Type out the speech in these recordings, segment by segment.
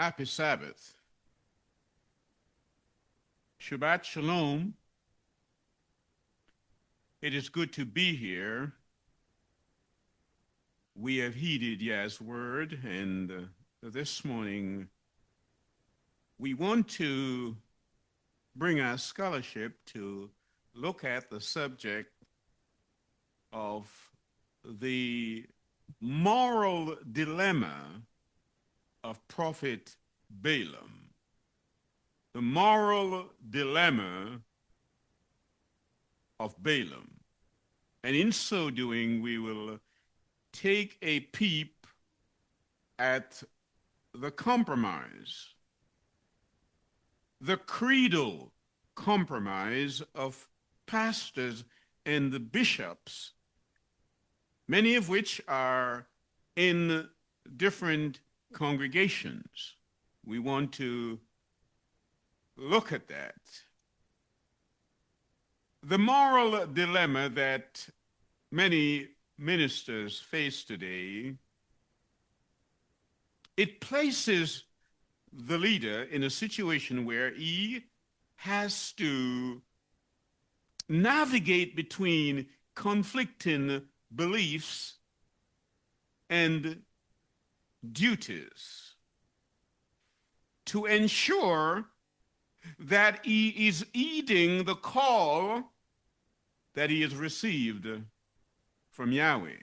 Happy Sabbath. Shabbat Shalom. It is good to be here. We have heeded Yah's word, and this morning we want to bring our scholarship to look at the subject of the moral dilemma of Prophet Balaam. The moral dilemma of Balaam. And in so doing, we will take a peep at the compromise, the creedal compromise of pastors and the bishops, many of which are in different congregations. We want to look at that. The moral dilemma that many ministers face today, it places the leader in a situation where he has to navigate between conflicting beliefs and duties to ensure that he is heeding the call that he has received from Yahweh.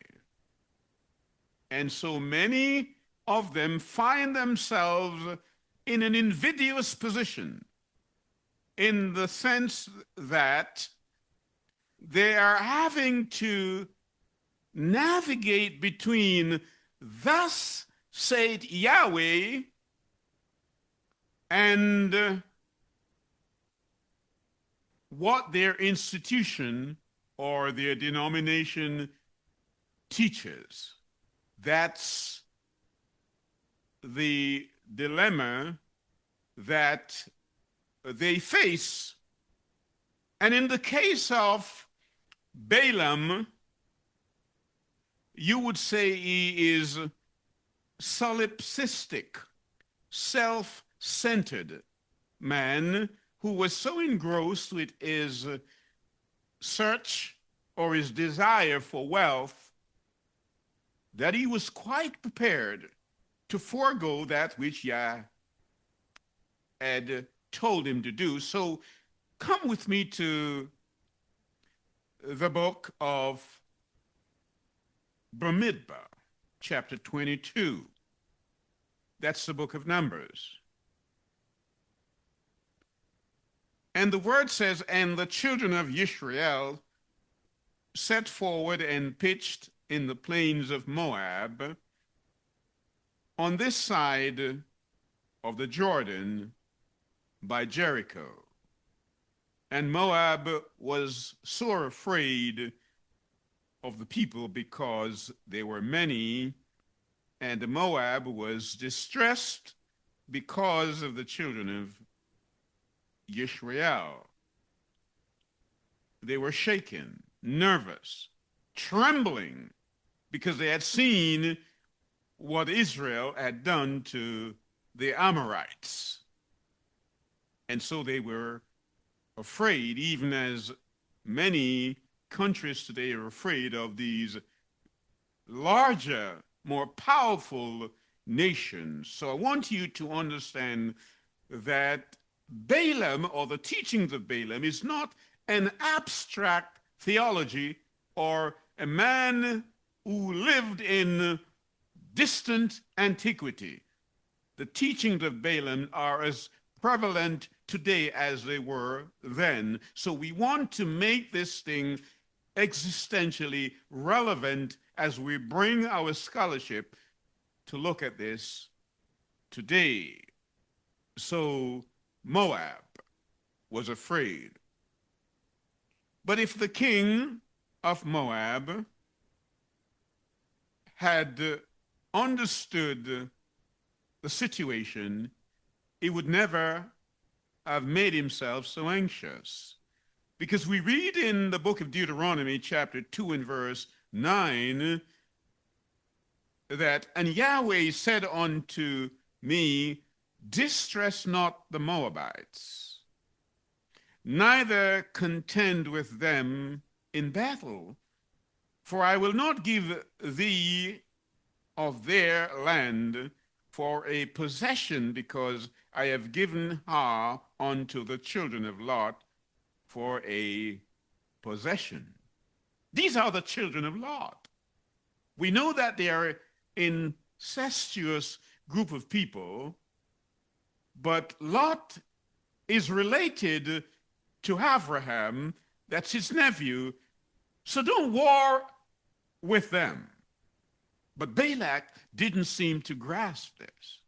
And so many of them find themselves in an invidious position, in the sense that they are having to navigate between thus said Yahweh and what their institution or their denomination teaches. That's the dilemma that they face. And in the case of Balaam, you would say he is solipsistic, self-centered man who was so engrossed with his search or his desire for wealth that he was quite prepared to forego that which Yah had told him to do. So come with me to the book of Bemidbar, chapter 22. That's the book of Numbers. And the word says, and the children of Israel set forward and pitched in the plains of Moab on this side of the Jordan by Jericho. And Moab was sore afraid of the people because they were many, and Moab was distressed because of the children of Israel. They were shaken, nervous, trembling, because they had seen what Israel had done to the Amorites. And so they were afraid, even as many countries today are afraid of these larger, more powerful nations. So I want you to understand that Balaam, or the teachings of Balaam, is not an abstract theology or a man who lived in distant antiquity. The teachings of Balaam are as prevalent today as they were then. So we want to make this thing existentially relevant as we bring our scholarship to look at this today. So Moab was afraid. But if the king of Moab had understood the situation, he would never have made himself so anxious. Because we read in the book of Deuteronomy, chapter 2 and verse 9, that, and Yahweh said unto me, Distress not the Moabites, neither contend with them in battle, for I will not give thee of their land for a possession, because I have given her unto the children of Lot for a possession. These are the children of Lot. We know that they are an incestuous group of people, but Lot is related to Abraham, that's his nephew, so don't war with them. But Balak didn't seem to grasp this.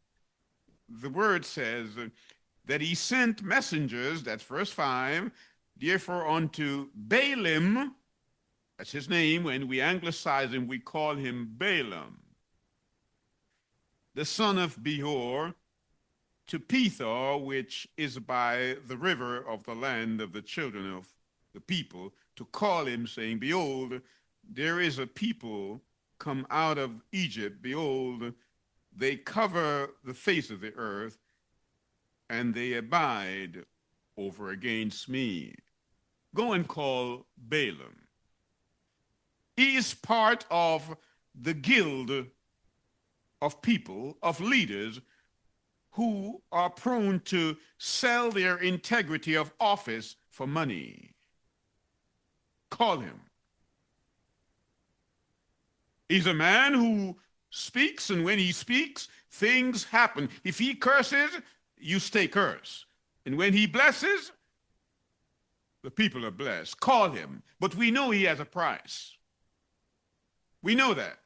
The word says that he sent messengers, that's verse 5, therefore unto Balaam, that's his name. When we anglicize him, we call him Balaam, the son of Beor, to Pethor, which is by the river of the land of the children of the people, to call him, saying, behold, there is a people come out of Egypt. Behold, they cover the face of the earth, and they abide over against me. Go and call Balaam. He is part of the guild of people, of leaders, who are prone to sell their integrity of office for money. Call him. He's a man who speaks, and when he speaks, things happen. If he curses, you stay cursed. And when he blesses, the people are blessed. Call him. But we know he has a price. We know that.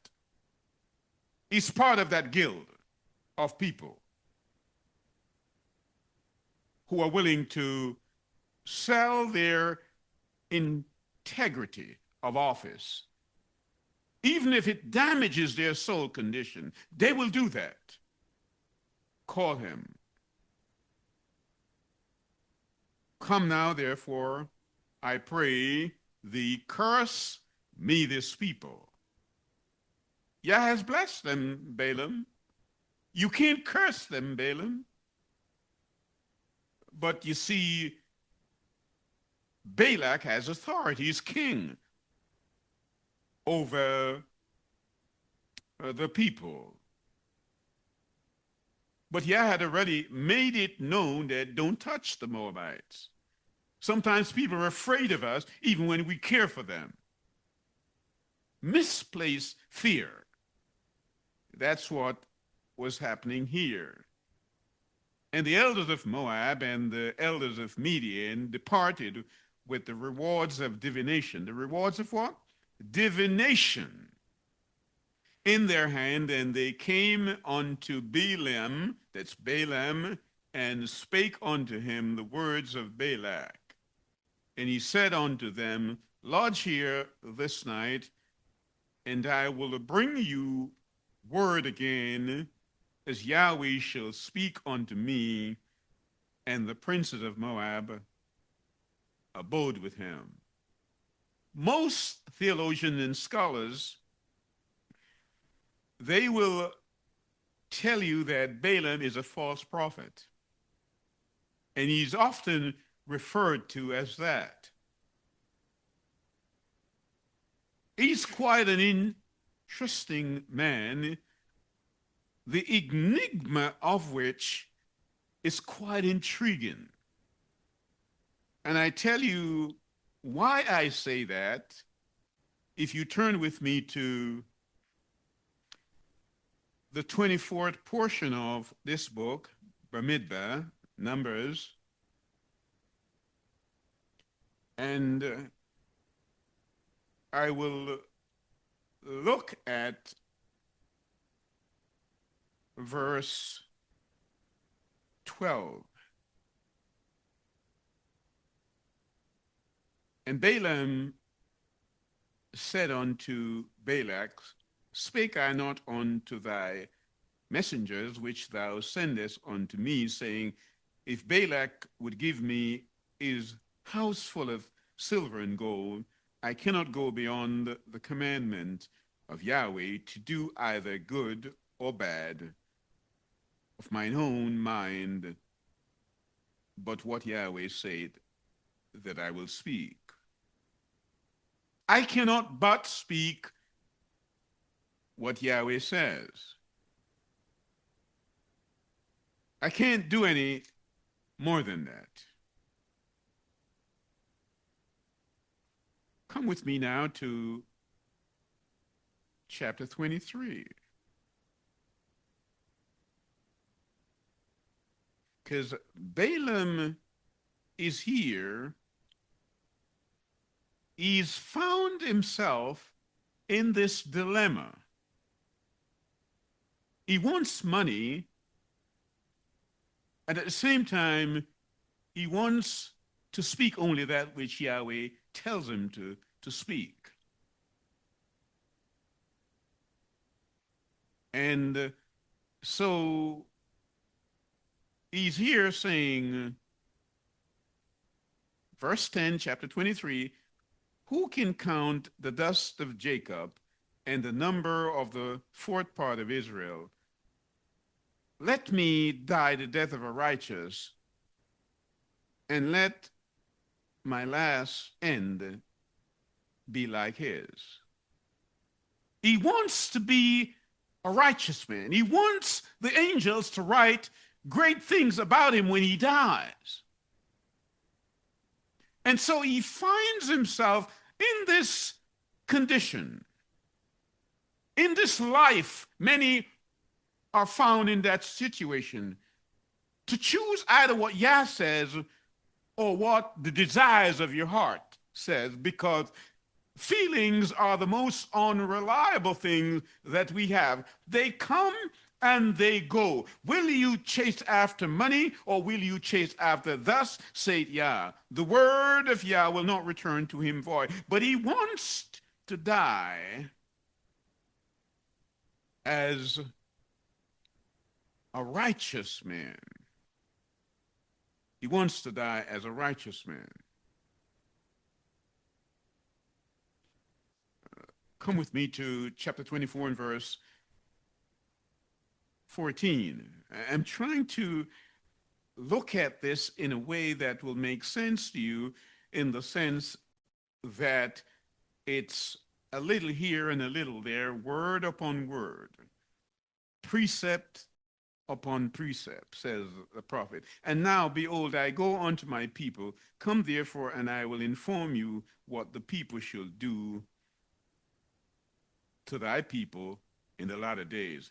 He's part of that guild of people who are willing to sell their integrity of office. Even if it damages their soul condition, they will do that. Call him. Come now, therefore, I pray thee, curse me this people. Yah has blessed them, Balaam. You can't curse them, Balaam. But you see, Balak has authority. He's king over the people. But Yah had already made it known that don't touch the Moabites. Sometimes people are afraid of us even when we care for them. Misplaced fear. That's what was happening here. And the elders of Moab and the elders of Midian departed with the rewards of divination. The rewards of what? Divination in their hand, and they came unto Bil'Am, that's Balaam, and spake unto him the words of Balak. And he said unto them, lodge here this night, and I will bring you word again, as Yahweh shall speak unto me. And the princes of Moab abode with him. Most theologians and scholars, they will tell you that Balaam is a false prophet. And he's often referred to as that. He's quite an interesting man, the enigma of which is quite intriguing. And I tell you why I say that if you turn with me to the 24th portion of this book, Bemidbar, Numbers, and I will look at verse 12. And Balaam said unto Balak, spake I not unto thy messengers which thou sendest unto me, saying, if Balak would give me his house full of silver and gold, I cannot go beyond the commandment of Yahweh to do either good or bad. of mine own mind, but what Yahweh said that I will speak. I cannot but speak what Yahweh says. I can't do any more than that. Come with me now to chapter 23. Because Balaam is here. He's found himself in this dilemma. He wants money, and at the same time, he wants to speak only that which Yahweh tells him to speak. And so he's here saying, verse 10, chapter 23, who can count the dust of Jacob and the number of the fourth part of Israel? Let me die the death of a righteous, and let my last end be like his. He wants to be a righteous man. He wants the angels to write great things about him when he dies. And so he finds himself in this condition, in this life. Many are found in that situation, to choose either what Yah says or what the desires of your heart says, because feelings are the most unreliable thing that we have. They come and they go. Will you chase after money, or will you chase after thus saith Yah? The word of Yah will not return to him void. But he wants to die as a righteous man. He wants to die as a righteous man. Come with me to chapter 24 and verse 14. I'm trying to look at this in a way that will make sense to you, in the sense that it's a little here and a little there, word upon word, precept upon precept, says the prophet. And now, behold, I go unto my people. Come therefore, and I will inform you what the people shall do to thy people in the latter days.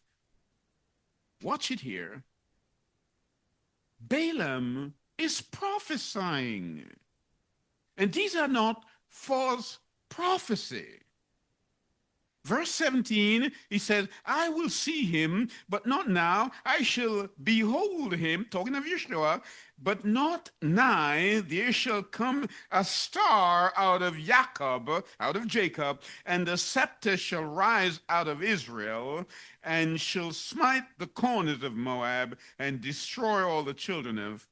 Watch it here. Balaam is prophesying. And these are not false prophecy. Verse 17, he says, I will see him, but not now. I shall behold him, talking of Yeshua, but not nigh. There shall come a star out of Jacob, and the scepter shall rise out of Israel, and shall smite the corners of Moab, and destroy all the children of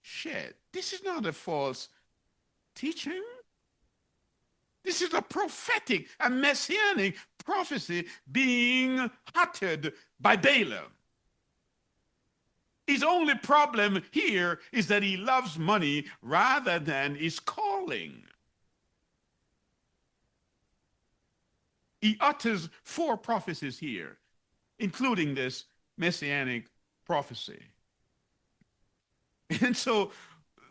Shed. This is not a false teaching. This is a prophetic, a messianic prophecy being uttered by Balaam. His only problem here is that he loves money rather than his calling. He utters 4 prophecies here, including this messianic prophecy. And so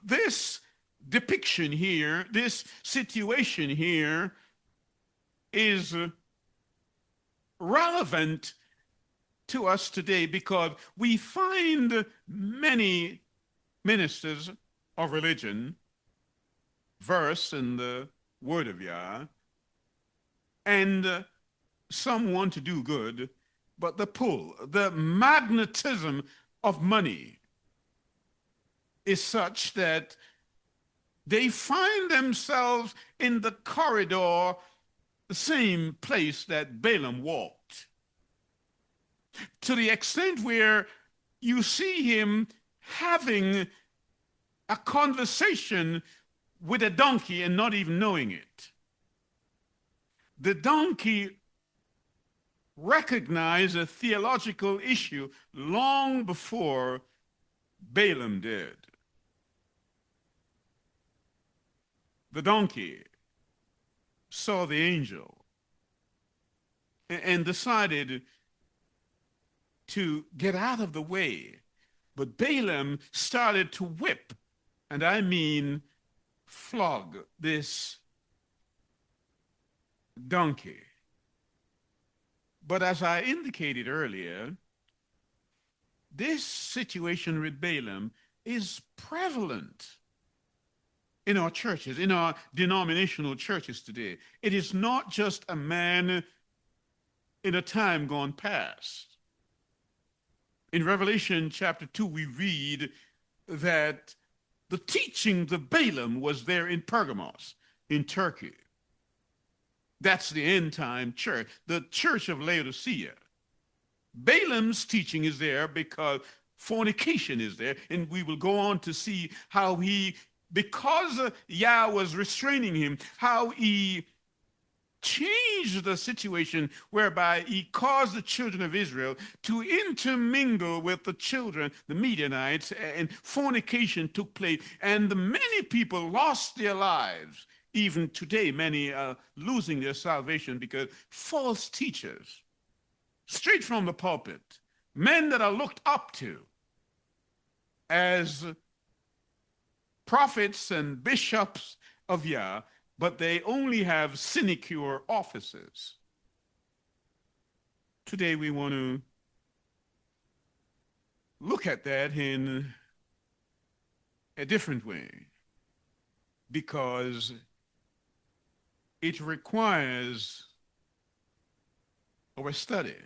this depiction here, this situation here, is relevant to us today, because we find many ministers of religion verse in the word of Yah, and some want to do good, but the pull, the magnetism of money is such that they find themselves in the corridor, the same place that Balaam walked, to the extent where you see him having a conversation with a donkey and not even knowing it. The donkey recognized a theological issue long before Balaam did. The donkey saw the angel and decided to get out of the way. But Balaam started to whip, and I mean flog, this donkey. But as I indicated earlier, this situation with Balaam is prevalent in our churches, in our denominational churches today. It is not just a man in a time gone past. In Revelation chapter 2, we read that the teachings of Balaam was there in Pergamos, in Turkey. That's the end time church, the church of Laodicea. Balaam's teaching is there because fornication is there, and we will go on to see how he, because Yah was restraining him, how he changed the situation whereby he caused the children of Israel to intermingle with the children, the Midianites, and fornication took place, and many people lost their lives. Even today, many are losing their salvation because false teachers, straight from the pulpit, men that are looked up to as prophets and bishops of Yah, but they only have sinecure offices. Today we want to look at that in a different way, because it requires our study.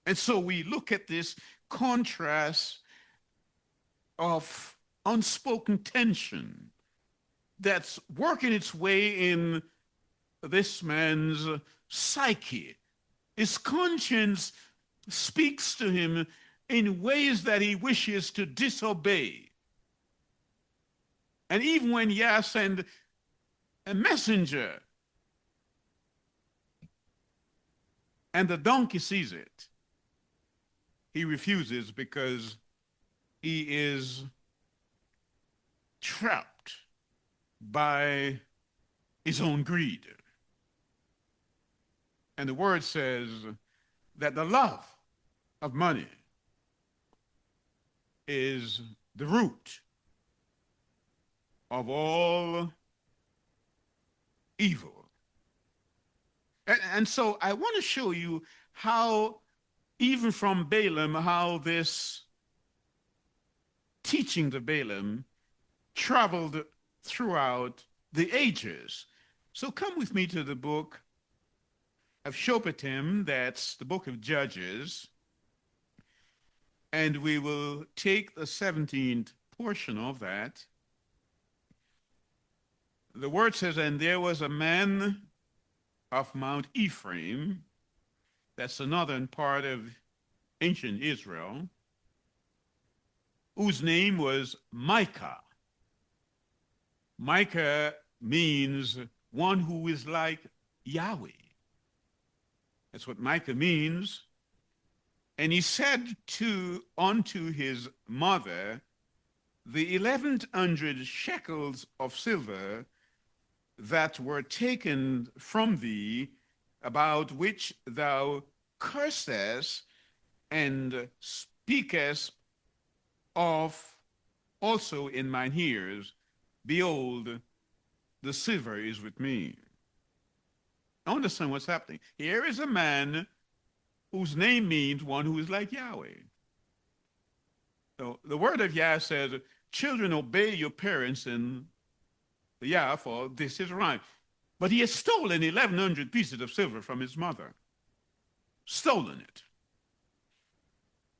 And so we look at this contrast of unspoken tension that's working its way in this man's psyche. His conscience speaks to him in ways that he wishes to disobey. And even when Yah sends a messenger and the donkey sees it, he refuses because he is trapped by his own greed. And the word says that the love of money is the root of all evil. And so I want to show you how, even from Balaam, how this teaching of Balaam traveled throughout the ages. So come with me to the book of Shophatim, that's the book of Judges, and we will take the 17th portion of that. The word says, and there was a man of Mount Ephraim, that's the northern part of ancient Israel, whose name was Micah. Micah means one who is like Yahweh. That's what Micah means. And he said unto his mother, the 1,100 shekels of silver that were taken from thee, about which thou cursest and speakest of also in mine ears, behold, the silver is with me. I understand what's happening. Here is a man whose name means one who is like Yahweh. So the word of Yah says, children, obey your parents in Yah, for this is right. But he has stolen 1,100 pieces of silver from his mother. Stolen it.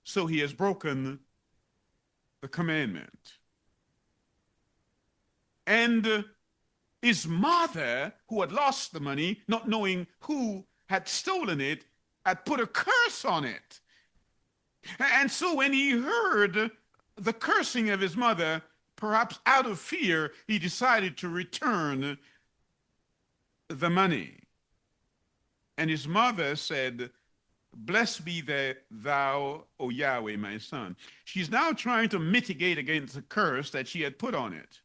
So he has broken the commandment. And his mother, who had lost the money, not knowing who had stolen it, had put a curse on it. And so when he heard the cursing of his mother, perhaps out of fear, he decided to return the money. And his mother said, "Blessed be thou, O Yahweh, my son." She's now trying to mitigate against the curse that she had put on it.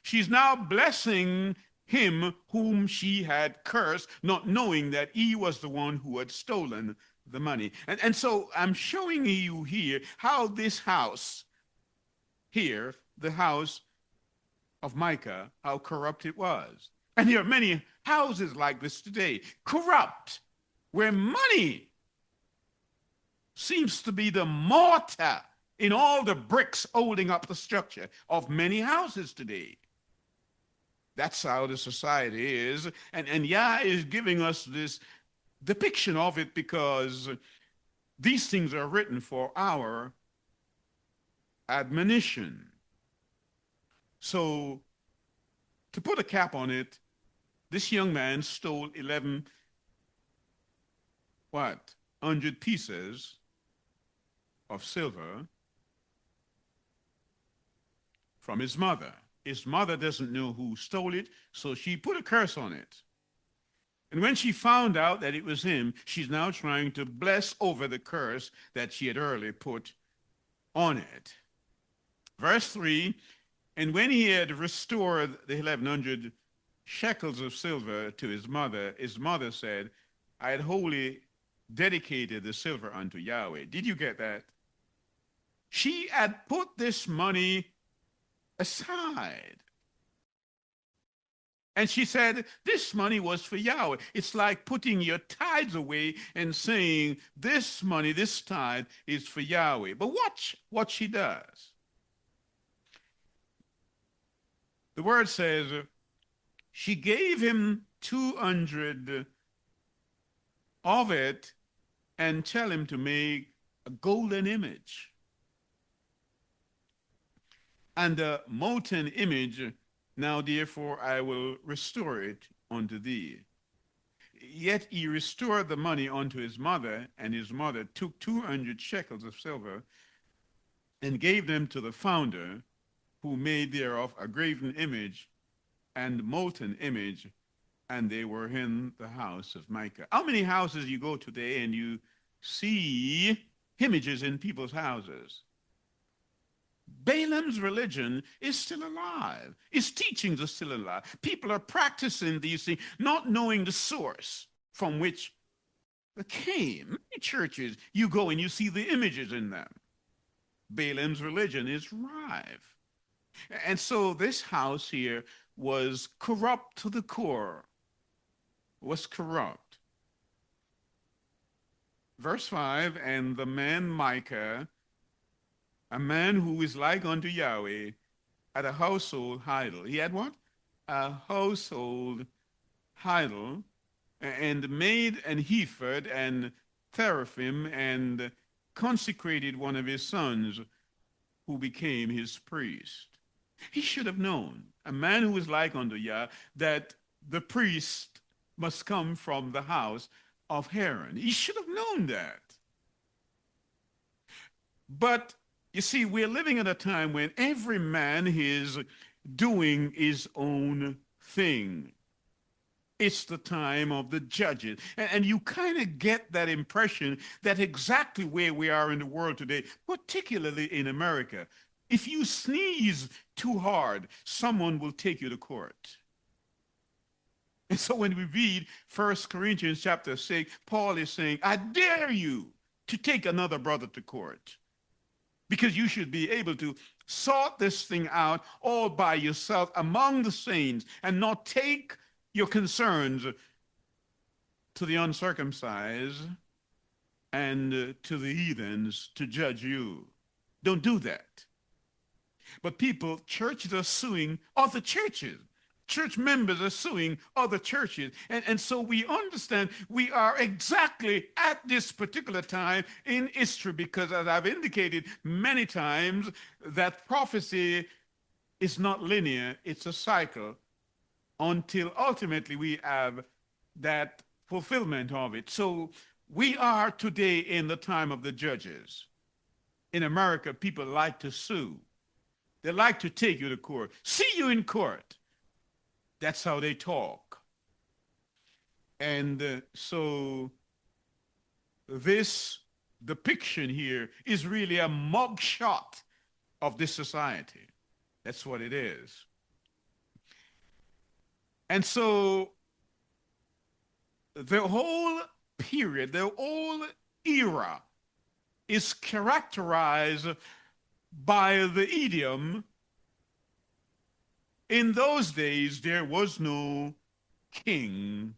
She's now blessing him whom she had cursed, not knowing that he was the one who had stolen the money. And so I'm showing you here how this house here, the house of Micah, how corrupt it was. And there are many houses like this today, corrupt, where money seems to be the mortar in all the bricks holding up the structure of many houses today. That's how the society is. And Yah is giving us this depiction of it because these things are written for our admonition. So, to put a cap on it, this young man stole 100 pieces of silver from his mother. His mother doesn't know who stole it, so she put a curse on it. And when she found out that it was him, she's now trying to bless over the curse that she had earlier put on it. Verse 3, and when he had restored the 1,100 shekels of silver to his mother said, I had wholly dedicated the silver unto Yahweh. Did you get that? She had put this money aside. And she said, this money was for Yahweh. It's like putting your tithes away and saying, this money, this tithe is for Yahweh. But watch what she does. The word says, she gave him 200 of it and tell him to make a golden image. And a molten image, now therefore I will restore it unto thee. Yet he restored the money unto his mother, and his mother took 200 shekels of silver and gave them to the founder, who made thereof a graven image and molten image, and they were in the house of Micah. How many houses you go today and you see images in people's houses? Balaam's religion is still alive. His teachings are still alive. People are practicing these things, not knowing the source from which it came. Many churches, you go and you see the images in them. Balaam's religion is rife. And so this house here was corrupt to the core, was corrupt. Verse 5, and the man Micah, a man who is like unto Yahweh, had a household idol. He had what? A household idol, and made an ephod and teraphim, and consecrated one of his sons, who became his priest. He should have known, a man who is like unto Yah, that the priest must come from the house of Aaron. He should have known that. But you see, we're living at a time when every man is doing his own thing. It's the time of the judges. And you kind of get that impression that exactly where we are in the world today, particularly in America, if you sneeze too hard, someone will take you to court. And so when we read 1 Corinthians chapter 6, Paul is saying, I dare you to take another brother to court, because you should be able to sort this thing out all by yourself among the saints and not take your concerns to the uncircumcised and to the heathens to judge you. Don't do that. But people, churches are suing other churches. Church members are suing other churches. And so we understand we are exactly at this particular time in history, because as I've indicated many times, that prophecy is not linear, it's a cycle, until ultimately we have that fulfillment of it. So we are today in the time of the judges. In America, people like to sue. They like to take you to court. See you in court. That's how they talk. And so this depiction here is really a mugshot of this society. That's what it is. And so the whole period, the whole era is characterized by the idiom, in those days there was no king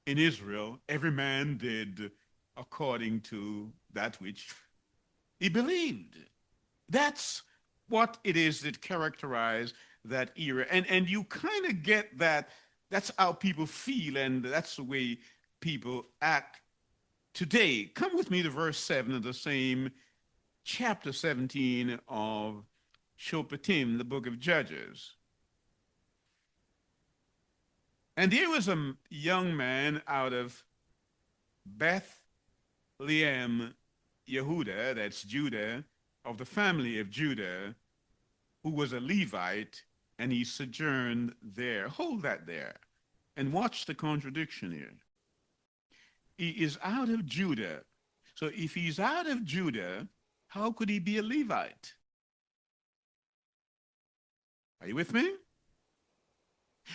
in Israel. Every man did according to that which he believed. That's what it is that characterized that era. And you kind of get that that's how people feel, and that's the way people act today. Come with me to verse 7 of the same chapter 17 of Shoftim, the book of Judges. And there was a young man out of Bethlehem, Yehuda, that's Judah, of the family of Judah, who was a Levite, and he sojourned there. Hold that there and watch the contradiction here. He is out of Judah. So if he's out of Judah, how could he be a Levite? Are you with me?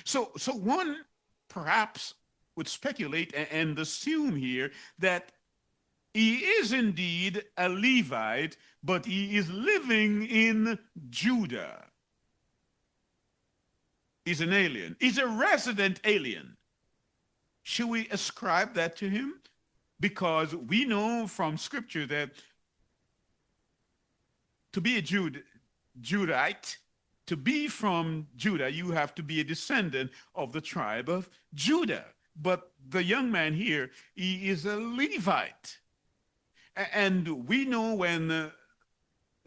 So one perhaps would speculate and assume here that he is indeed a Levite, but he is living in Judah. He's an alien. He's a resident alien. Should we ascribe that to him? Because we know from Scripture that to be a Judahite, to be from Judah, you have to be a descendant of the tribe of Judah. But the young man here, he is a Levite. And we know when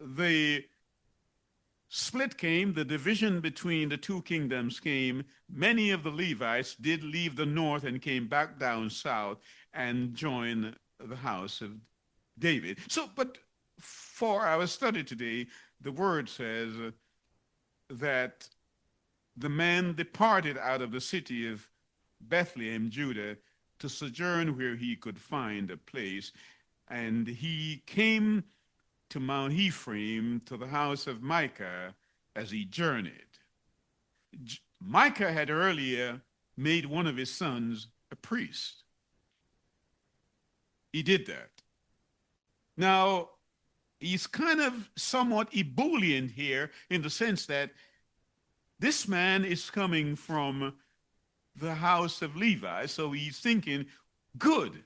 the split came, the division between the two kingdoms came, many of the Levites did leave the north and came back down south and joined the house of David. So, but for our study today, the word says that the man departed out of the city of Bethlehem, Judah, to sojourn where he could find a place. And he came to Mount Ephraim, to the house of Micah, as he journeyed. Micah had earlier made one of his sons a priest. He did that. Now, he's kind of somewhat ebullient here in the sense that this man is coming from the house of Levi, so he's thinking, good,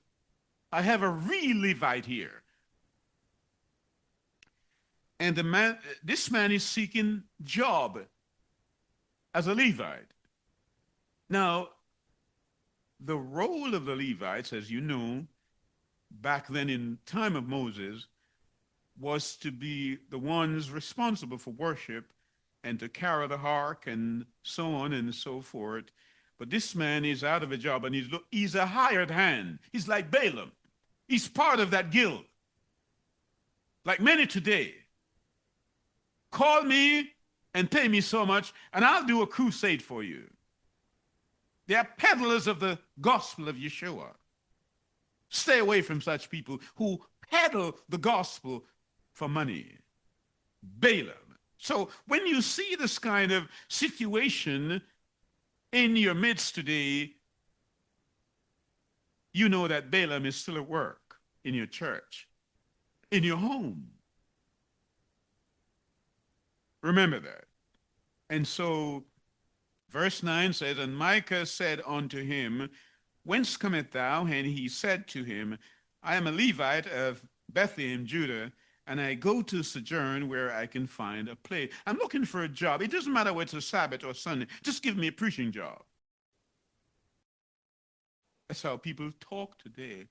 I have a real Levite here. And this man is seeking job as a Levite. Now, the role of the Levites, as you know, back then in time of Moses, was to be the ones responsible for worship and to carry the ark and so on and so forth. But this man is out of a job, and he's a hired hand. He's like Balaam. He's part of that guild. Like many today. Call me and pay me so much, and I'll do a crusade for you. They are peddlers of the gospel of Yeshua. Stay away from such people who peddle the gospel for money. Balaam. So when you see this kind of situation in your midst today, you know that Balaam is still at work in your church, in your home. Remember that. And so verse 9 says, and Micah said unto him, whence comest thou? And he said to him, I am a Levite of Bethlehem, Judah, and I go to sojourn where I can find a place. I'm looking for a job. It doesn't matter whether it's a Sabbath or Sunday. Just give me a preaching job. That's how people talk today.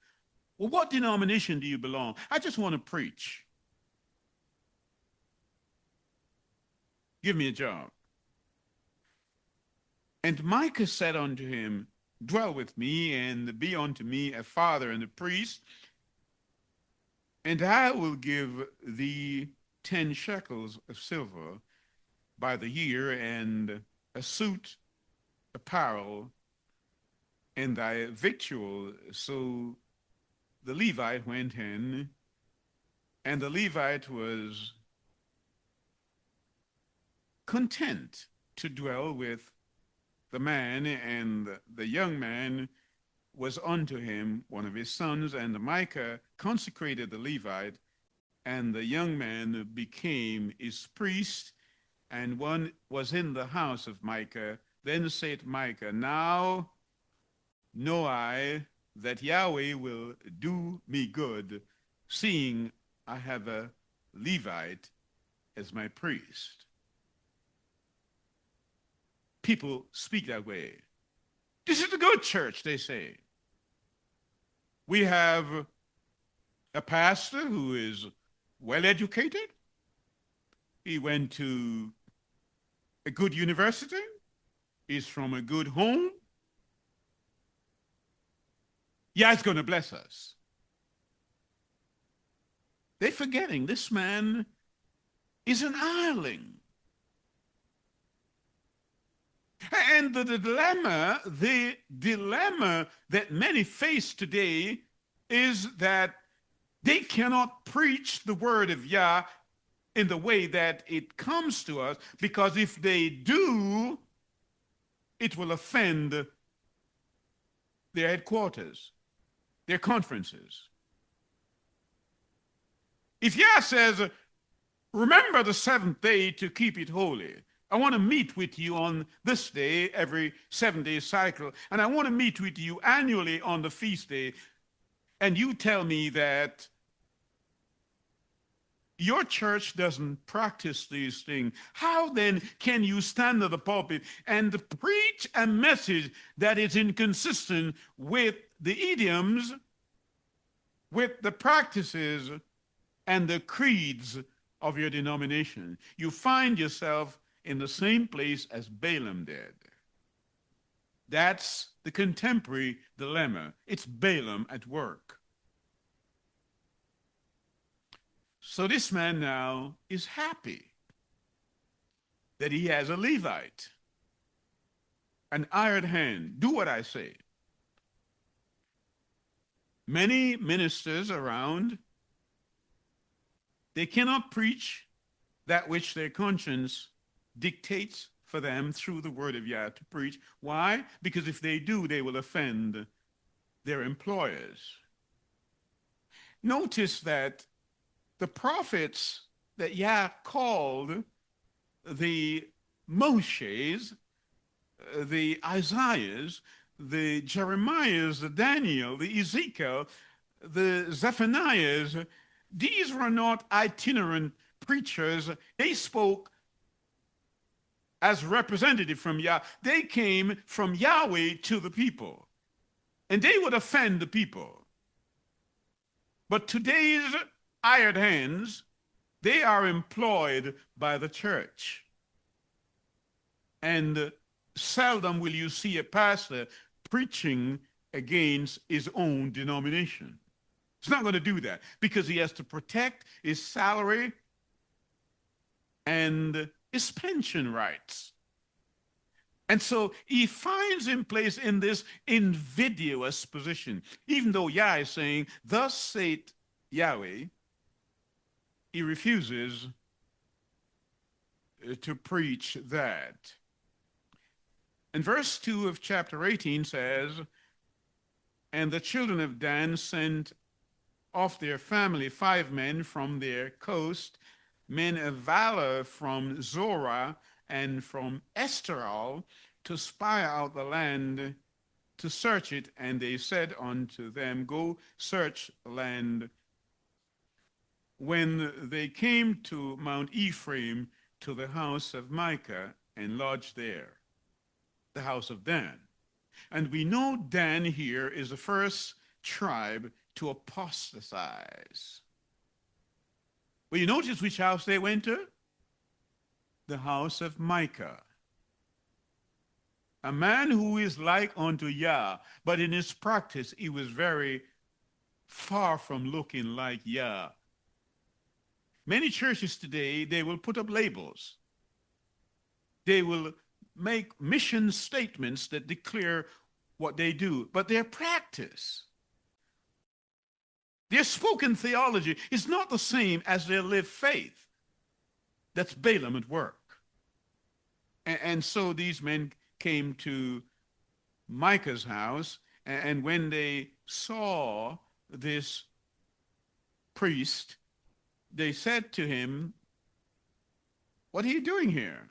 Well, what denomination do you belong? I just want to preach. Give me a job. And Micah said unto him, dwell with me, and be unto me a father and a priest, and I will give thee 10 shekels of silver by the year, and a suit, apparel, and thy victual. So the Levite went in, and the Levite was content to dwell with the man, and the young man was unto him one of his sons, and Micah consecrated the Levite, and the young man became his priest, and one was in the house of Micah. Then said Micah, now know I that Yahweh will do me good, seeing I have a Levite as my priest. People speak that way. This is a good church, they say. We have a pastor who is well educated. He went to a good university. He's from a good home. Yeah, it's going to bless us. They're forgetting this man is an hireling. And the dilemma that many face today is that they cannot preach the word of Yah in the way that it comes to us, because if they do, it will offend their headquarters, their conferences. If Yah says, remember the seventh day to keep it holy, I want to meet with you on this day every 7-day cycle, and I want to meet with you annually on the feast day, and you tell me that your church doesn't practice these things, how then can you stand at the pulpit and preach a message that is inconsistent with the idioms, with the practices, and the creeds of your denomination? You find yourself in the same place as Balaam did. That's the contemporary dilemma. It's Balaam at work. So this man now is happy that he has a Levite, an hired hand. Do what I say. Many ministers around, they cannot preach that which their conscience dictates for them through the word of Yah to preach. Why? Because if they do, they will offend their employers. Notice that the prophets that Yah called, the Moshes, the Isaiahs, the Jeremiahs, the Daniel, the Ezekiel, the Zephaniahs, these were not itinerant preachers. They spoke as representative from Yah. They came from Yahweh to the people, and they would offend the people. But today's hired hands, they are employed by the church. And seldom will you see a pastor preaching against his own denomination. He's not going to do that because he has to protect his salary and his pension rights. And so he finds him placed in this invidious position. Even though Yah is saying, thus saith Yahweh, he refuses to preach that. And verse 2 of chapter 18 says, and the children of Dan sent of their family 5 men from their coast, men of valor from Zorah and from Eshtaol, to spy out the land, to search it. And they said unto them, go search the land. When they came to Mount Ephraim, to the house of Micah, and lodged there, the house of Dan. And we know Dan here is the first tribe to apostatize. Well, you notice which house they went to? The house of Micah. A man who is like unto Yah, but in his practice he was very far from looking like Yah. Many churches today, they will put up labels. They will make mission statements that declare what they do, but their practice, their spoken theology is not the same as their lived faith. That's Balaam at work. And so these men came to Micah's house, and when they saw this priest, they said to him, "What are you doing here?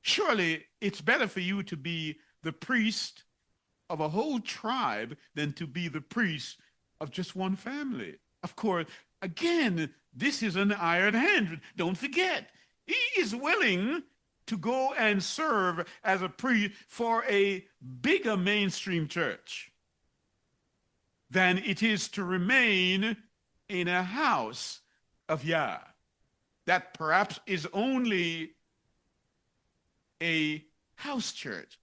Surely it's better for you to be the priest of a whole tribe than to be the priest of just one family." Of course, again, this is an iron hand. Don't forget, he is willing to go and serve as a priest for a bigger mainstream church than it is to remain in a house of Yah that perhaps is only a house church.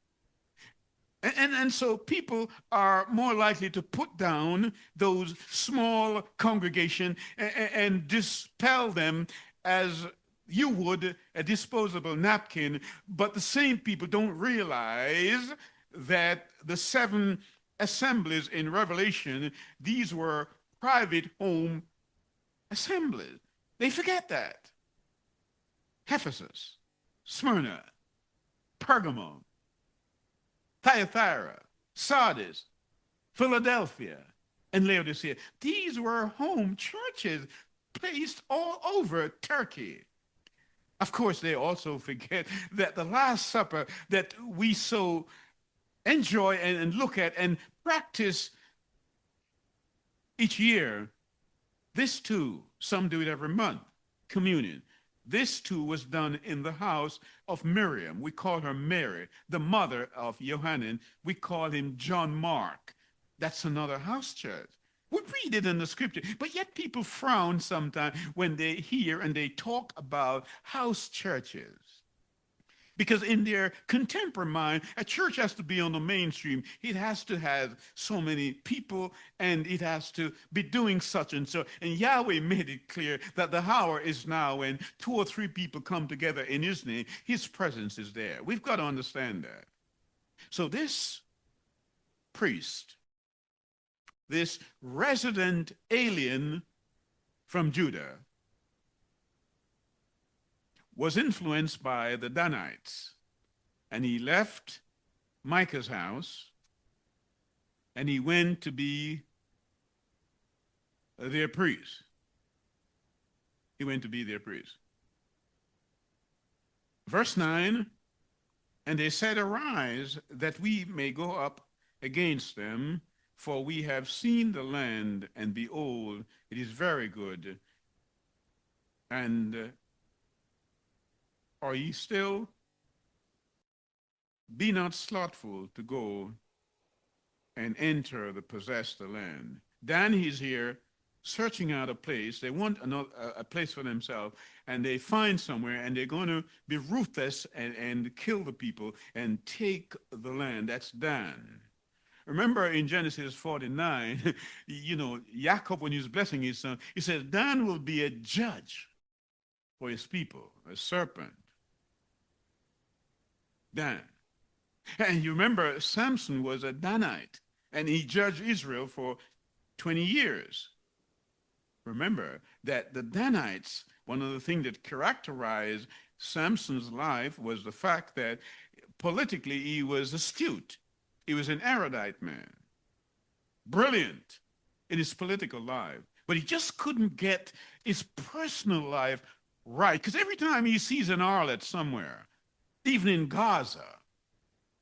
And so people are more likely to put down those small congregations and dispel them as you would a disposable napkin. But the same people don't realize that the 7 assemblies in Revelation, these were private home assemblies. They forget that. Ephesus, Smyrna, Pergamum, Thyatira, Sardis, Philadelphia, and Laodicea. These were home churches placed all over Turkey. Of course, they also forget that the Last Supper that we so enjoy and look at and practice each year, this too, some do it every month, communion. This too was done in the house of Miriam. We call her Mary, the mother of Johanan. We call him John Mark. That's another house church. We read it in the scripture, but yet people frown sometimes when they hear and they talk about house churches. Because in their contemporary mind, a church has to be on the mainstream. It has to have so many people, and it has to be doing such and so. And Yahweh made it clear that the hour is now when 2 or 3 people come together in his name, his presence is there. We've got to understand that. So this priest, this resident alien from Judah, was influenced by the Danites, and he left Micah's house and he went to be their priest. He went to be their priest. Verse 9, and they said, "Arise, that we may go up against them, for we have seen the land, and behold, it is very good. And are ye still? Be not slothful to go and enter the possess the land." Dan is here searching out a place. They want a place for themselves, and they find somewhere, and they're going to be ruthless and kill the people and take the land. That's Dan. Remember in Genesis 49, Jacob, when he was blessing his son, he said, Dan will be a judge for his people, a serpent. Dan. And you remember Samson was a Danite, and he judged Israel for 20 years. Remember that the Danites, one of the things that characterized Samson's life was the fact that politically he was astute. He was an erudite man, brilliant in his political life, but he just couldn't get his personal life right, because every time he sees an harlot somewhere, even in Gaza,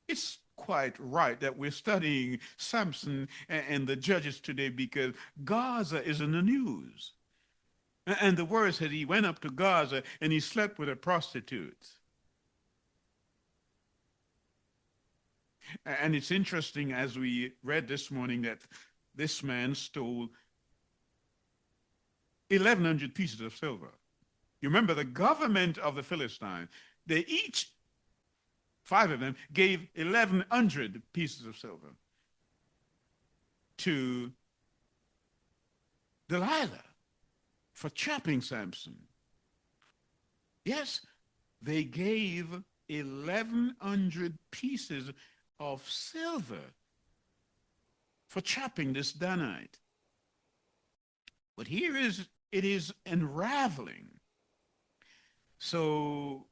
it's quite right that we're studying Samson and the judges today, because Gaza is in the news. And the word said he went up to Gaza and he slept with a prostitute. And it's interesting, as we read this morning, that this man stole 1,100 pieces of silver. You remember the government of the Philistines, they each, 5 of them, gave 1,100 pieces of silver to Delilah for trapping Samson. Yes, they gave 1,100 pieces of silver for chopping this Danite. But here is it is unraveling. So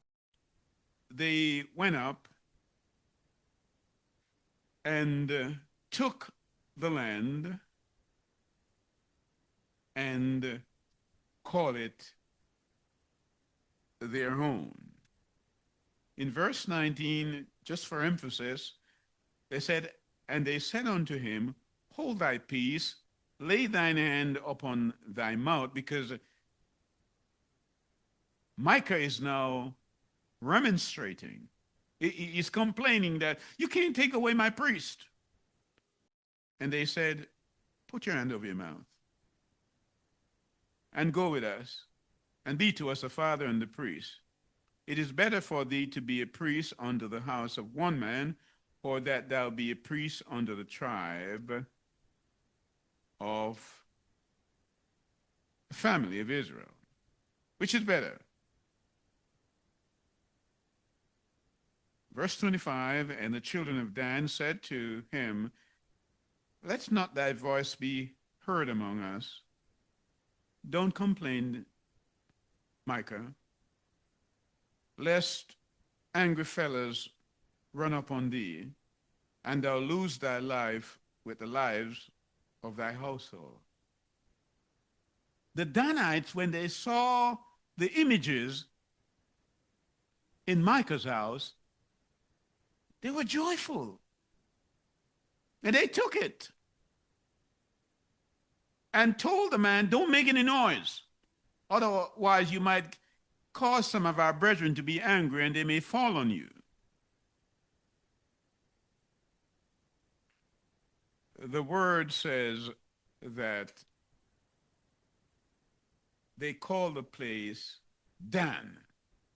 they went up and took the land and called it their own. In verse 19, just for emphasis, they said, and they said unto him, hold thy peace, lay thine hand upon thy mouth, because Micah is now remonstrating. He's complaining that you can't take away my priest. And they said, put your hand over your mouth and go with us and be to us a father and a priest. It is better for thee to be a priest unto the house of one man, or that thou be a priest unto the tribe of the family of Israel. Which is better? Verse 25, and the children of Dan said to him, let not thy voice be heard among us. Don't complain, Micah, lest angry fellows run upon thee, and thou lose thy life with the lives of thy household. The Danites, when they saw the images in Micah's house, they were joyful. And they took it and told the man, don't make any noise. Otherwise, you might cause some of our brethren to be angry and they may fall on you. The word says that they called the place Dan,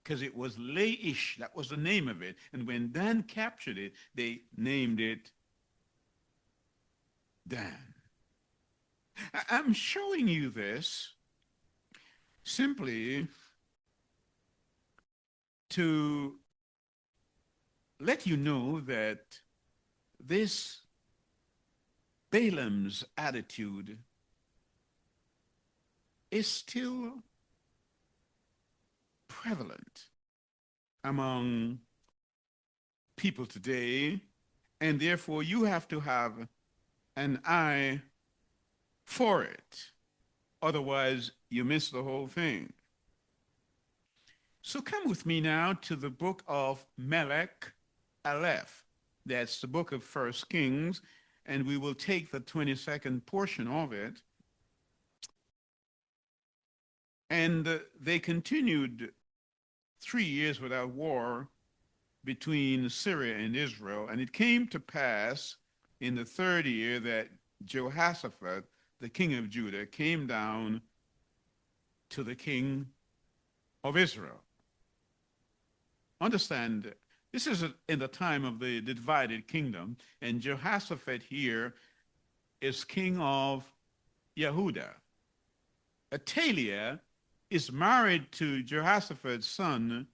because it was Laish. That was the name of it. And when Dan captured it, they named it Dan. I'm showing you this simply to let you know that this Balaam's attitude is still prevalent among people today, and therefore you have to have an eye for it. Otherwise, you miss the whole thing. So come with me now to the book of Melak Aleph. That's the book of 1 Kings, and we will take the 22nd portion of it. And they continued 3 years without war between Syria and Israel. And it came to pass in the 3rd year that Jehoshaphat, the king of Judah, came down to the king of Israel. Understand, this is in the time of the divided kingdom, and Jehoshaphat here is king of Yehudah. Athaliah is married to Jehoshaphat's son,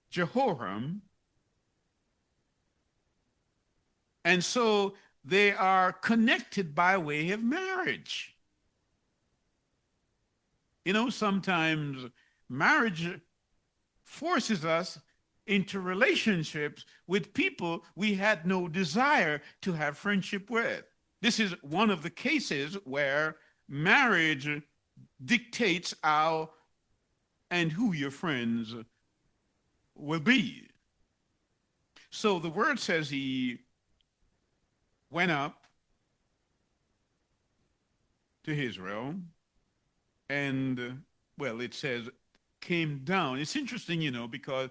Jehoram, and so they are connected by way of marriage. You know, sometimes marriage forces us into relationships with people we had no desire to have friendship with. This is one of the cases where marriage dictates how and who your friends will be. So the word says he went up to Israel and, well, it says came down. It's interesting, you know, because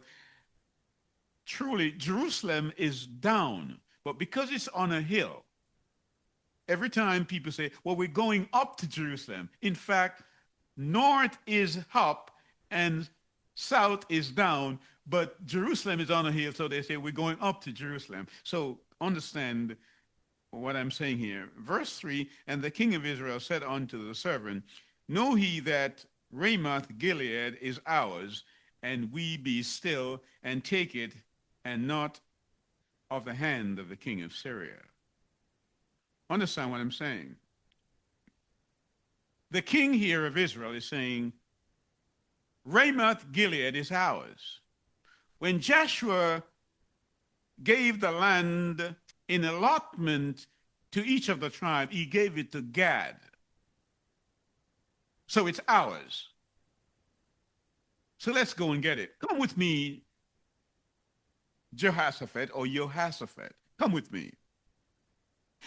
truly Jerusalem is down, but because it's on a hill, every time people say, well, we're going up to Jerusalem. In fact, north is up and south is down, but Jerusalem is on a hill, so they say we're going up to Jerusalem. So understand what I'm saying here. Verse 3, and the king of Israel said unto the servant, know he that Ramoth Gilead is ours, and we be still and take it, and not of the hand of the king of Syria. Understand what I'm saying? The king here of Israel is saying, Ramoth Gilead is ours. When Joshua gave the land in allotment to each of the tribes, he gave it to Gad. So it's ours. So let's go and get it. Come with me, Jehoshaphat or Jehoshaphat. Come with me.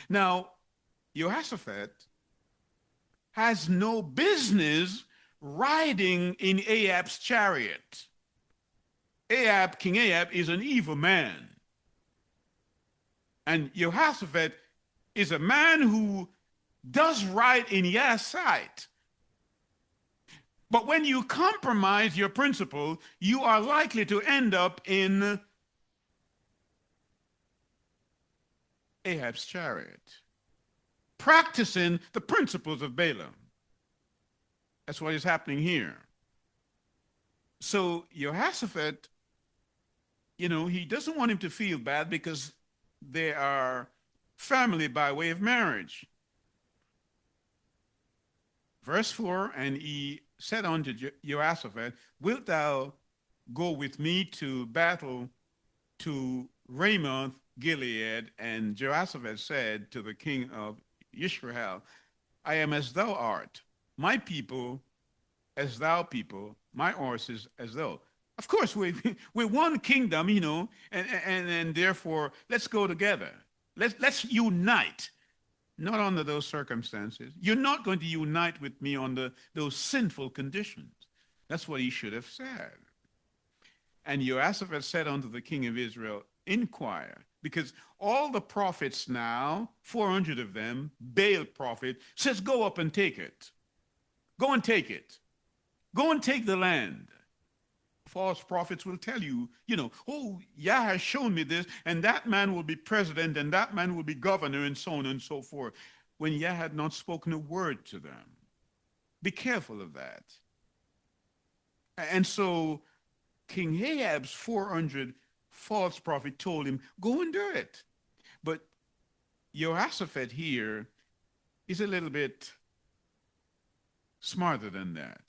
Now, Jehoshaphat has no business riding in Ahab's chariot. King Ahab is an evil man. And Jehoshaphat is a man who does right in Yah's sight. But when you compromise your principle, you are likely to end up in Ahab's chariot, practicing the principles of Balaam. That's what is happening here. So Jehoshaphat, he doesn't want him to feel bad because they are family by way of marriage. Verse 4, and he said unto Jehoshaphat, wilt thou go with me to battle to Ramoth Gilead? And Jehoshaphat said to the king of Israel, I am as thou art, my people as thou people, my horses as thou. Of course, we're one kingdom, and therefore let's go together. Let's unite. Not under those circumstances. You're not going to unite with me under those sinful conditions. That's what he should have said. And Jehoshaphat said unto the king of Israel, inquire, because all the prophets now, 400 of them, Baal prophet, says, go up and take it. Go and take it. Go and take the land. False prophets will tell you, oh, Yah has shown me this, and that man will be president, and that man will be governor, and so on and so forth, when Yah had not spoken a word to them. Be careful of that. And so King Ahab's 400 false prophets told him, go and do it. But Jehoshaphat here is a little bit smarter than that.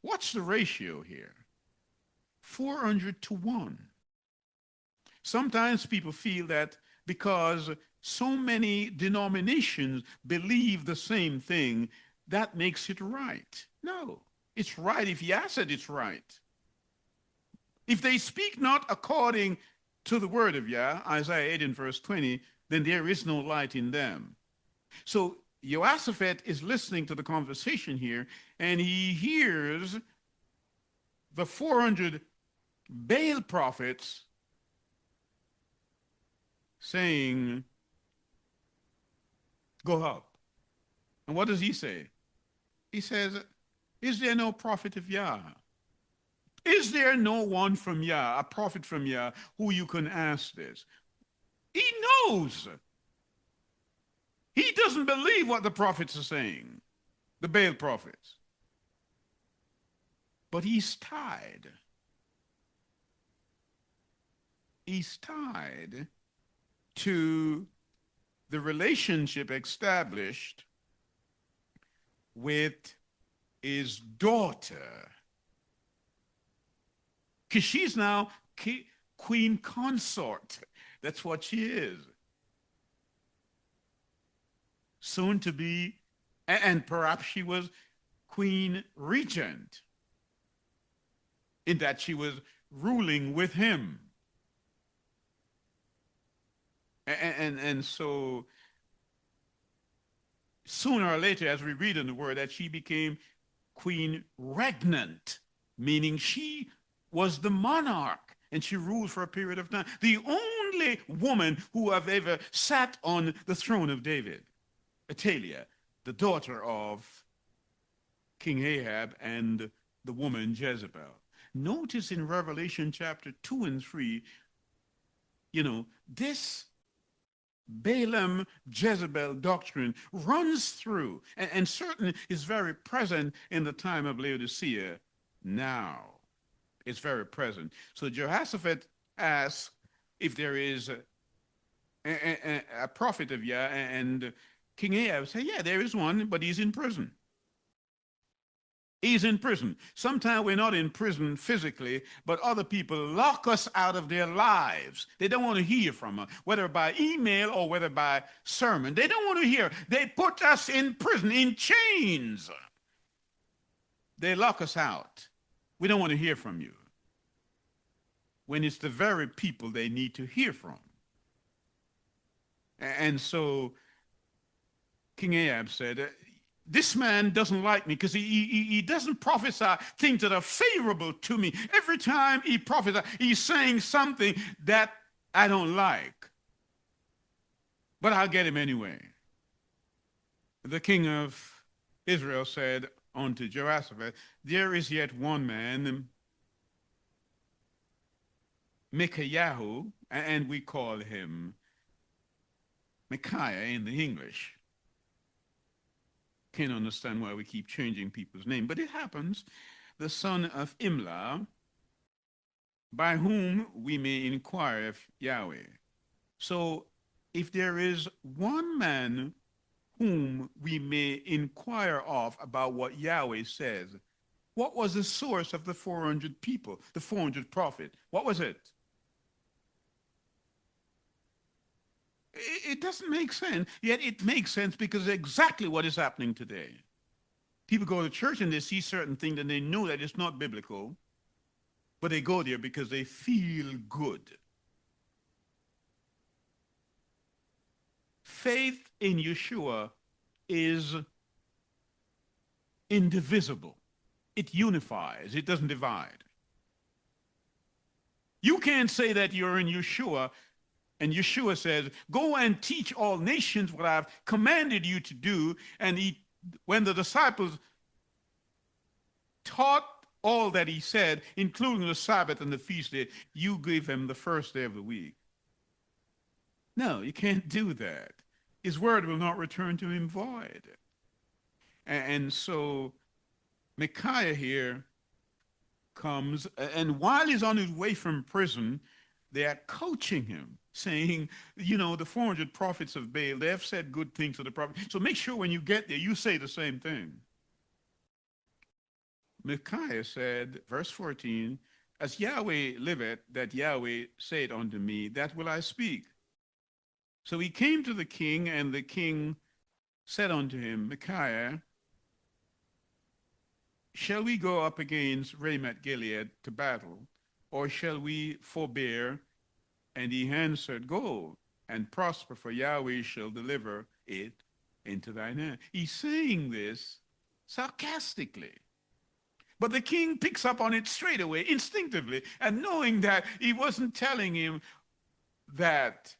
What's the ratio here? 400 to 1. Sometimes people feel that because so many denominations believe the same thing, that makes it right. No, it's right if Yah said it's right. If they speak not according to the word of Yah, Isaiah 8 and verse 20, then there is no light in them. So Jehoshaphat is listening to the conversation here, and he hears the 400 Baal prophets saying, go up. And what does he say? He says, is there no prophet of Yah? Is there no one from Yah, a prophet from Yah, who you can ask this? He knows. He doesn't believe what the prophets are saying, the Baal prophets. But he's tied. He's tied to the relationship established with his daughter. Because she's now queen consort. That's what she is. Soon to be, and perhaps she was queen regent, in that she was ruling with him. And so sooner or later, as we read in the word, that she became queen regnant, meaning she was the monarch and she ruled for a period of time. The only woman who have ever sat on the throne of David, Athaliah, the daughter of King Ahab and the woman Jezebel. Notice in Revelation chapter 2 and 3, this Balaam Jezebel doctrine runs through and certainly is very present in the time of Laodicea, now. It's very present. So Jehoshaphat asks if there is a prophet of Yah, and King Ahab said, yeah, there is one, but he's in prison. He's in prison. Sometimes we're not in prison physically, but other people lock us out of their lives. They don't want to hear from us, whether by email or whether by sermon. They don't want to hear. They put us in prison, in chains. They lock us out. We don't want to hear from you. When it's the very people they need to hear from. And so King Ahab said, this man doesn't like me because he doesn't prophesy things that are favorable to me. Every time he prophesies, he's saying something that I don't like. But I'll get him anyway. The king of Israel said unto Jehoshaphat, there is yet one man, Micaiah, and we call him Micaiah in the English. Can't understand why we keep changing people's name, but it happens. The son of Imlah, by whom we may inquire of Yahweh. So if there is one man whom we may inquire of about what Yahweh says, what was the source of the 400 people, the 400 prophets? What was it? It doesn't make sense, yet it makes sense because exactly what is happening today. People go to church and they see certain things and they know that it's not biblical, but they go there because they feel good. Faith in Yeshua is indivisible. It unifies, it doesn't divide. You can't say that you're in Yeshua and Yeshua says, go and teach all nations what I've commanded you to do. And when the disciples taught all that he said, including the Sabbath and the feast day, you gave them the first day of the week. No, you can't do that. His word will not return to him void. And so Micaiah here comes, and while he's on his way from prison, they are coaching him, saying, you know, the 400 prophets of Baal, they have said good things to the prophet. So make sure when you get there, you say the same thing. Micaiah said, verse 14, as Yahweh liveth, that Yahweh said unto me, that will I speak. So he came to the king, and the king said unto him, Micaiah, shall we go up against Ramoth Gilead to battle, or shall we forbear? And he answered, go and prosper, for Yahweh shall deliver it into thine hand. He's saying this sarcastically. But the king picks up on it straight away, instinctively, and knowing that he wasn't telling him that.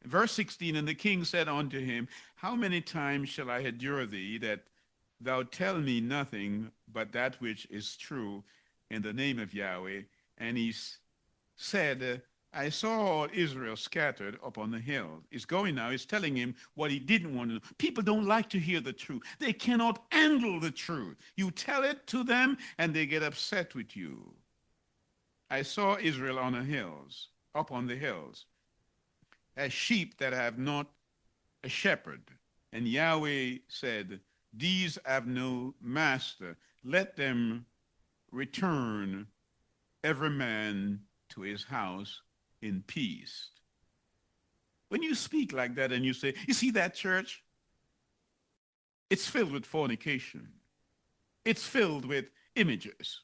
Verse 16, and the king said unto him, how many times shall I endure thee, that thou tell me nothing but that which is true in the name of Yahweh? And he said, I saw all Israel scattered upon the hill. He's going now. He's telling him what he didn't want to know. People don't like to hear the truth. They cannot handle the truth. You tell it to them, and they get upset with you. I saw Israel on the hills, up on the hills, as sheep that have not a shepherd. And Yahweh said, these have no master. Let them return every man to his house in peace. When you speak like that and you say, you see that church? It's filled with fornication. It's filled with images.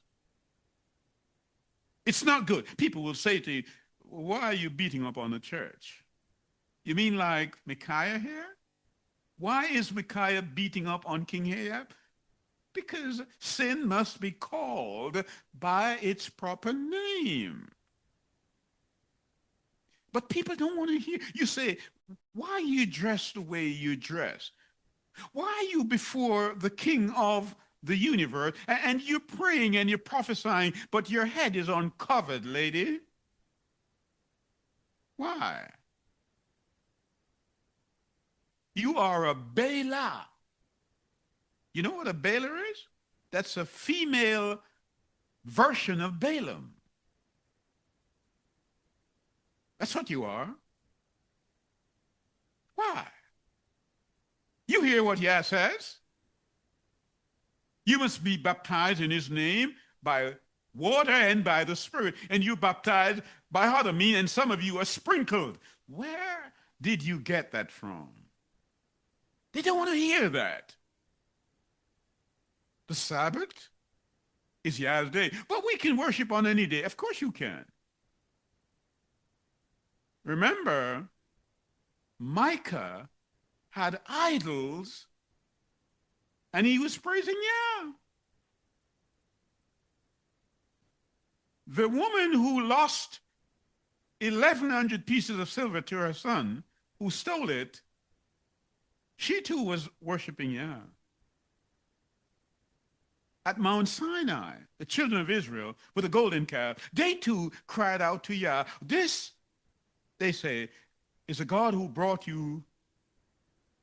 It's not good. People will say to you, why are you beating up on the church? You mean like Micaiah here? Why is Micaiah beating up on King Ahab? Because sin must be called by its proper name. But people don't want to hear. You say, why are you dressed the way you dress? Why are you before the king of the universe and you're praying and you're prophesying, but your head is uncovered, lady? Why? You are a Bala. You know what a Bala is? That's a female version of Balaam. That's what you are. Why? You hear what Yah says. You must be baptized in his name by water and by the Spirit. And you're baptized by other means, and some of you are sprinkled. Where did you get that from? They don't want to hear that. The Sabbath is Yah's day. But we can worship on any day. Of course you can. Remember, Micah had idols and he was praising Yah. The woman who lost 1,100 pieces of silver to her son, who stole it, she too was worshiping Yah. At Mount Sinai, the children of Israel with a golden calf, they too cried out to Yah. This, they say, is a God who brought you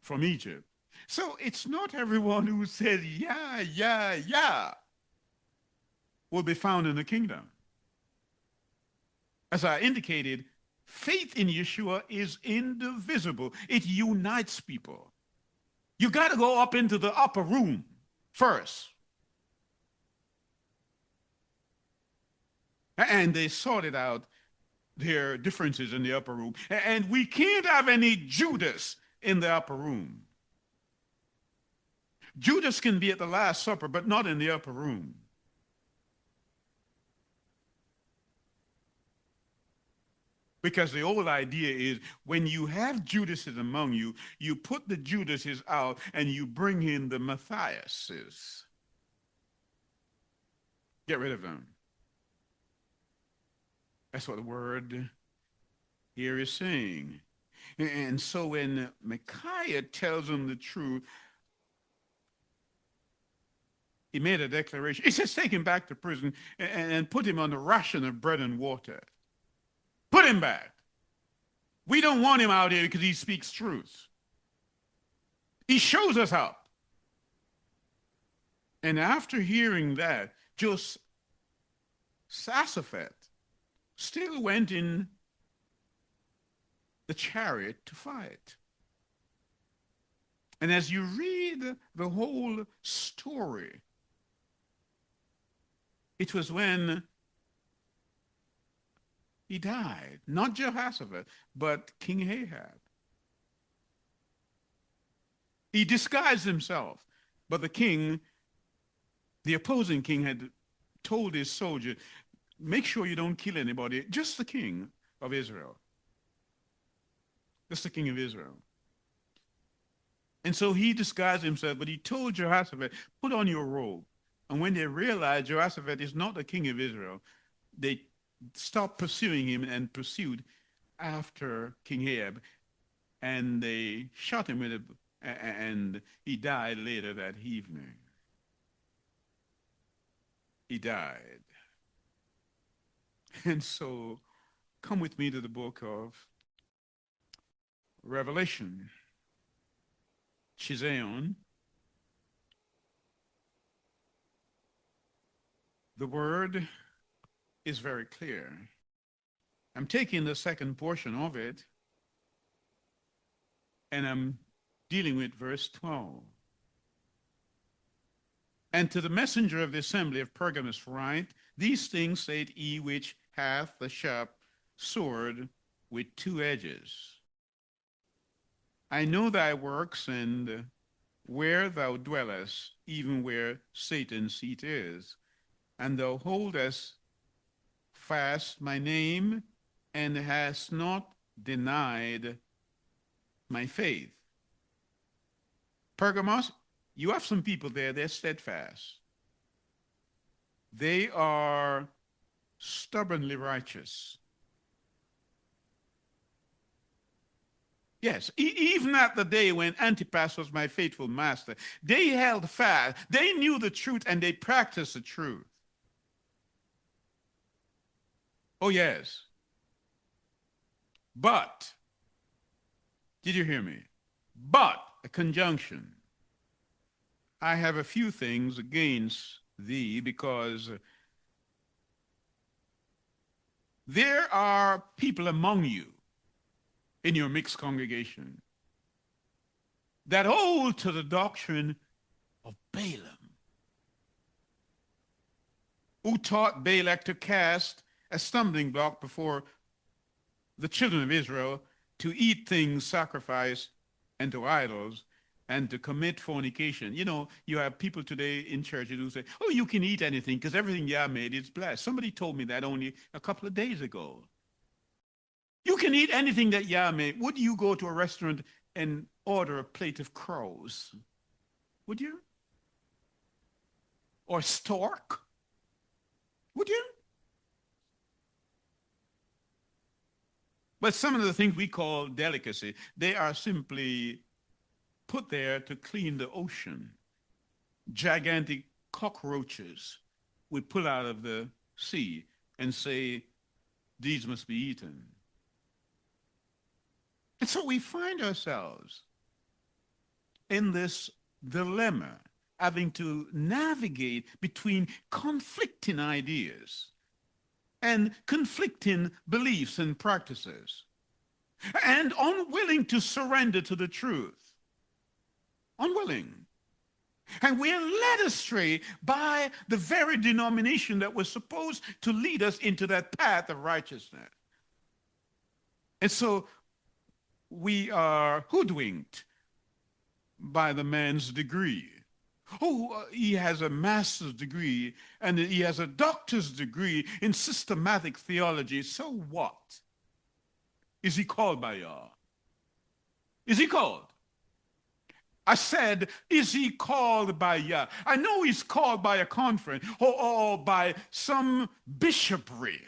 from Egypt. So it's not everyone who says Yah, Yah, Yah will be found in the kingdom. As I indicated, faith in Yeshua is indivisible. It unites people. You got to go up into the upper room first. And they sorted out their differences in the upper room. And we can't have any Judas in the upper room. Judas can be at the Last Supper, but not in the upper room. Because the old idea is when you have Judases among you, you put the Judases out and you bring in the Matthiases. Get rid of them. That's what the word here is saying. And so when Micaiah tells them the truth, he made a declaration. He says, take him back to prison and put him on a ration of bread and water. Put him back. We don't want him out here because he speaks truth. He shows us up. And after hearing that, Jehoshaphat still went in the chariot to fight. And as you read the whole story, it was when he died, not Jehoshaphat, but King Ahab. He disguised himself, but the opposing king had told his soldier, make sure you don't kill anybody, just the king of Israel. Just the king of Israel. And so he disguised himself, but he told Jehoshaphat, put on your robe. And when they realized Jehoshaphat is not the king of Israel, they stopped pursuing him and pursued after King Ahab. And they shot him with and he died later that evening. He died. And so come with me to the book of Revelation. Chizayon. The word is very clear. I'm taking the second portion of it, and I'm dealing with verse 12. And to the messenger of the assembly of Pergamos write, these things saith he which hath the sharp sword with two edges. I know thy works, and where thou dwellest, even where Satan's seat is, and thou holdest fast my name, and hast not denied my faith. Pergamos, you have some people there, they're steadfast. They are stubbornly righteous. Yes, even at the day when Antipas was my faithful master, they held fast. They knew the truth and they practiced the truth. Oh, yes. But, did you hear me? But, a conjunction. I have a few things against thee, because There are people among you in your mixed congregation that hold to the doctrine of Balaam, who taught Balak to cast a stumbling block before the children of Israel, to eat things sacrificed unto idols, and to commit fornication. You know, you have people today in churches who say, oh, you can eat anything because everything Yah made is blessed. Somebody told me that only a couple of days ago. You can eat anything that Yah made. Would you go to a restaurant and order a plate of crows? Would you? Or stork? Would you? But some of the things we call delicacy, they are simply put there to clean the ocean. Gigantic cockroaches we pull out of the sea and say, these must be eaten. And so we find ourselves in this dilemma, having to navigate between conflicting ideas and conflicting beliefs and practices, and unwilling to surrender to the truth. Unwilling. And we're led astray by the very denomination that was supposed to lead us into that path of righteousness. And so we are hoodwinked by the man's degree. Oh, he has a master's degree and he has a doctor's degree in systematic theology. So what? Is he called by Yah? Is he called? I said, is he called by Yah? I know he's called by a conference or by some bishopry.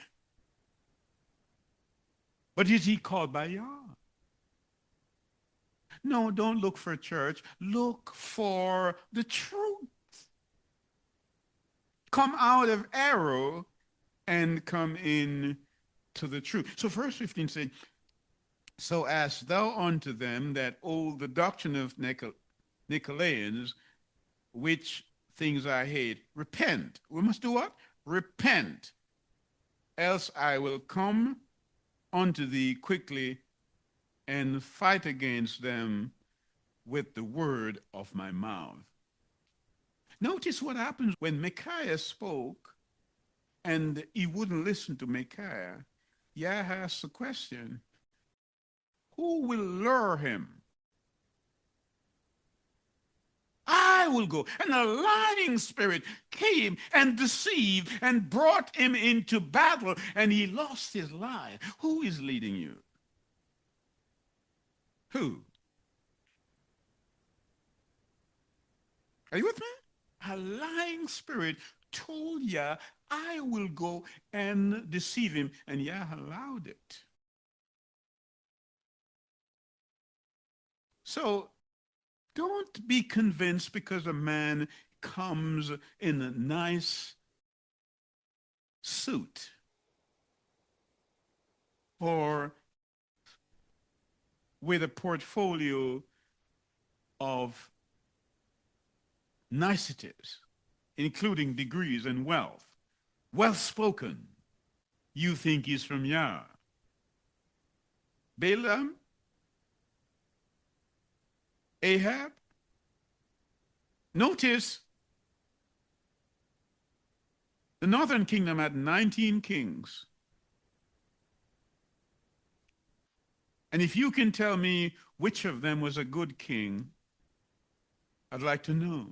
But is he called by Yah? No, don't look for a church. Look for the truth. Come out of error and come in to the truth. So verse 15 said, so ask thou unto them that hold the doctrine of Nicolaitans, which things I hate. Repent. We must do what? Repent. Else I will come unto thee quickly and fight against them with the word of my mouth. Notice what happens when Micaiah spoke and he wouldn't listen to Micaiah. Yah asked the question, who will lure him? I will go. And a lying spirit came and deceived and brought him into battle, and he lost his life. Who is leading you? Who? Are you with me? A lying spirit told Yah, I will go and deceive him, and Yah allowed it. So don't be convinced because a man comes in a nice suit or with a portfolio of niceties, including degrees and wealth, well spoken. You think he's from Yah. Balaam, Ahab. Notice the northern kingdom had 19 kings. And if you can tell me which of them was a good king, I'd like to know.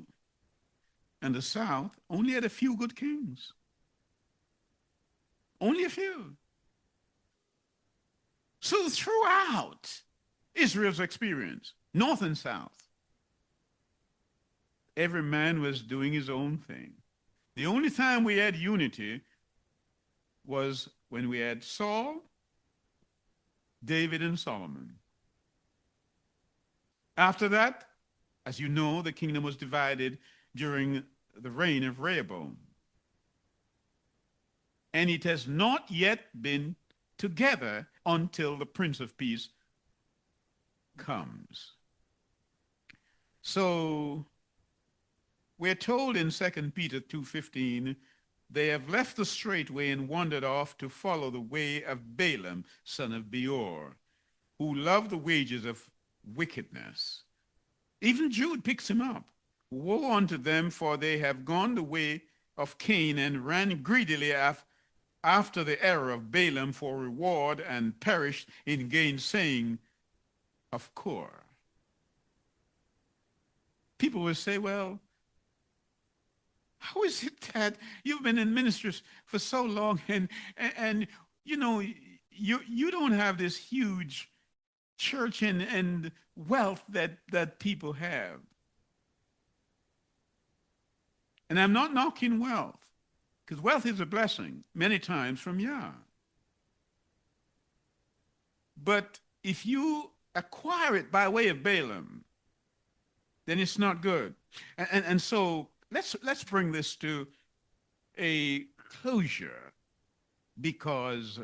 And the south only had a few good kings. Only a few. So throughout Israel's experience, north and south, every man was doing his own thing. The only time we had unity was when we had Saul, David, and Solomon. After that, as you know, the kingdom was divided during the reign of Rehoboam. And it has not yet been together until the Prince of Peace comes. So we're told in 2 Peter 2:15 They have left the straight way and wandered off to follow the way of Balaam, son of Beor, who loved the wages of wickedness. Even Jude picks him up. Woe unto them, for they have gone the way of Cain and ran greedily after the error of Balaam for reward and perished in gainsaying of Kor. People will say, well, how is it that you've been in ministries for so long and you know, you don't have this huge church and wealth that people have? And I'm not knocking wealth, because wealth is a blessing many times from Yah. But if you acquire it by way of Balaam, then it's not good. And so let's bring this to a closure, because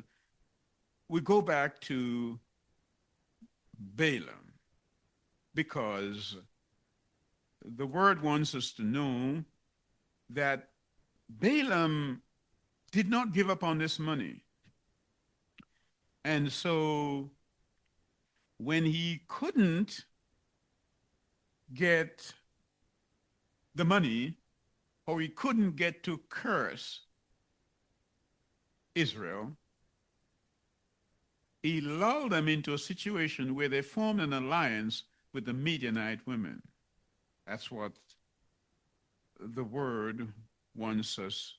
we go back to Balaam, because the word wants us to know that Balaam did not give up on this money. And so when he couldn't get the money, or he couldn't get to curse Israel, he lulled them into a situation where they formed an alliance with the Midianite women. That's what the word wants us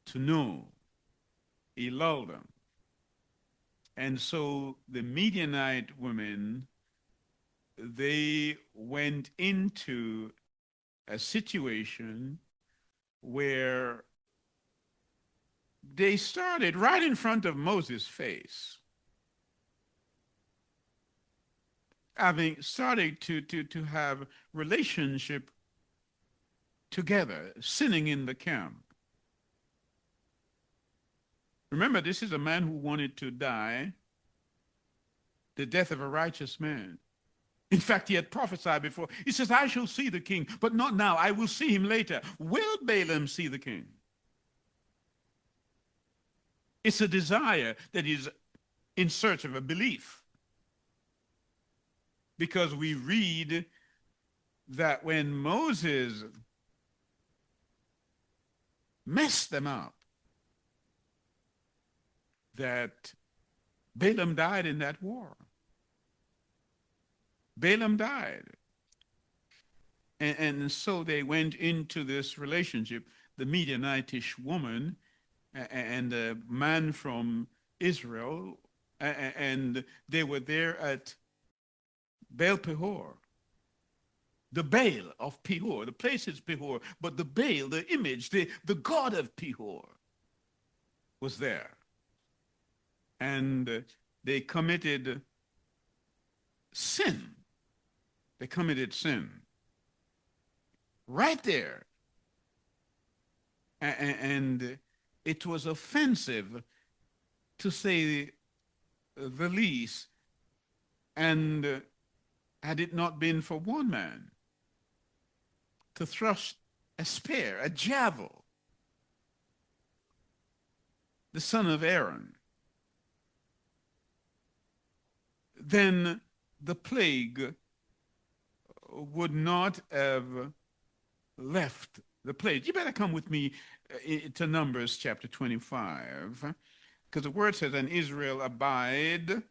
to know. He lulled them. And so the Midianite women, they went into a situation where they started right in front of Moses' face, having started to have relationship together, sinning in the camp. Remember, this is a man who wanted to die the death of a righteous man. In fact, he had prophesied before. He says, I shall see the king, but not now. I will see him later. Will Balaam see the king? It's a desire that is in search of a belief. Because we read that when Moses messed them up, that Balaam died in that war. Balaam died. And so they went into this relationship, the Midianitish woman and a man from Israel, and they were there at Baal Pehor. The Baal of Pehor. The place is Pehor, but the Baal, the image, the god of Pehor was there. And they committed sin. They committed sin right there. And it was offensive, to say the least. And had it not been for one man to thrust a spear, a javel, the son of Aaron, then the plague would not have left the place. You better come with me to Numbers chapter 25, because the word says, and Israel abide,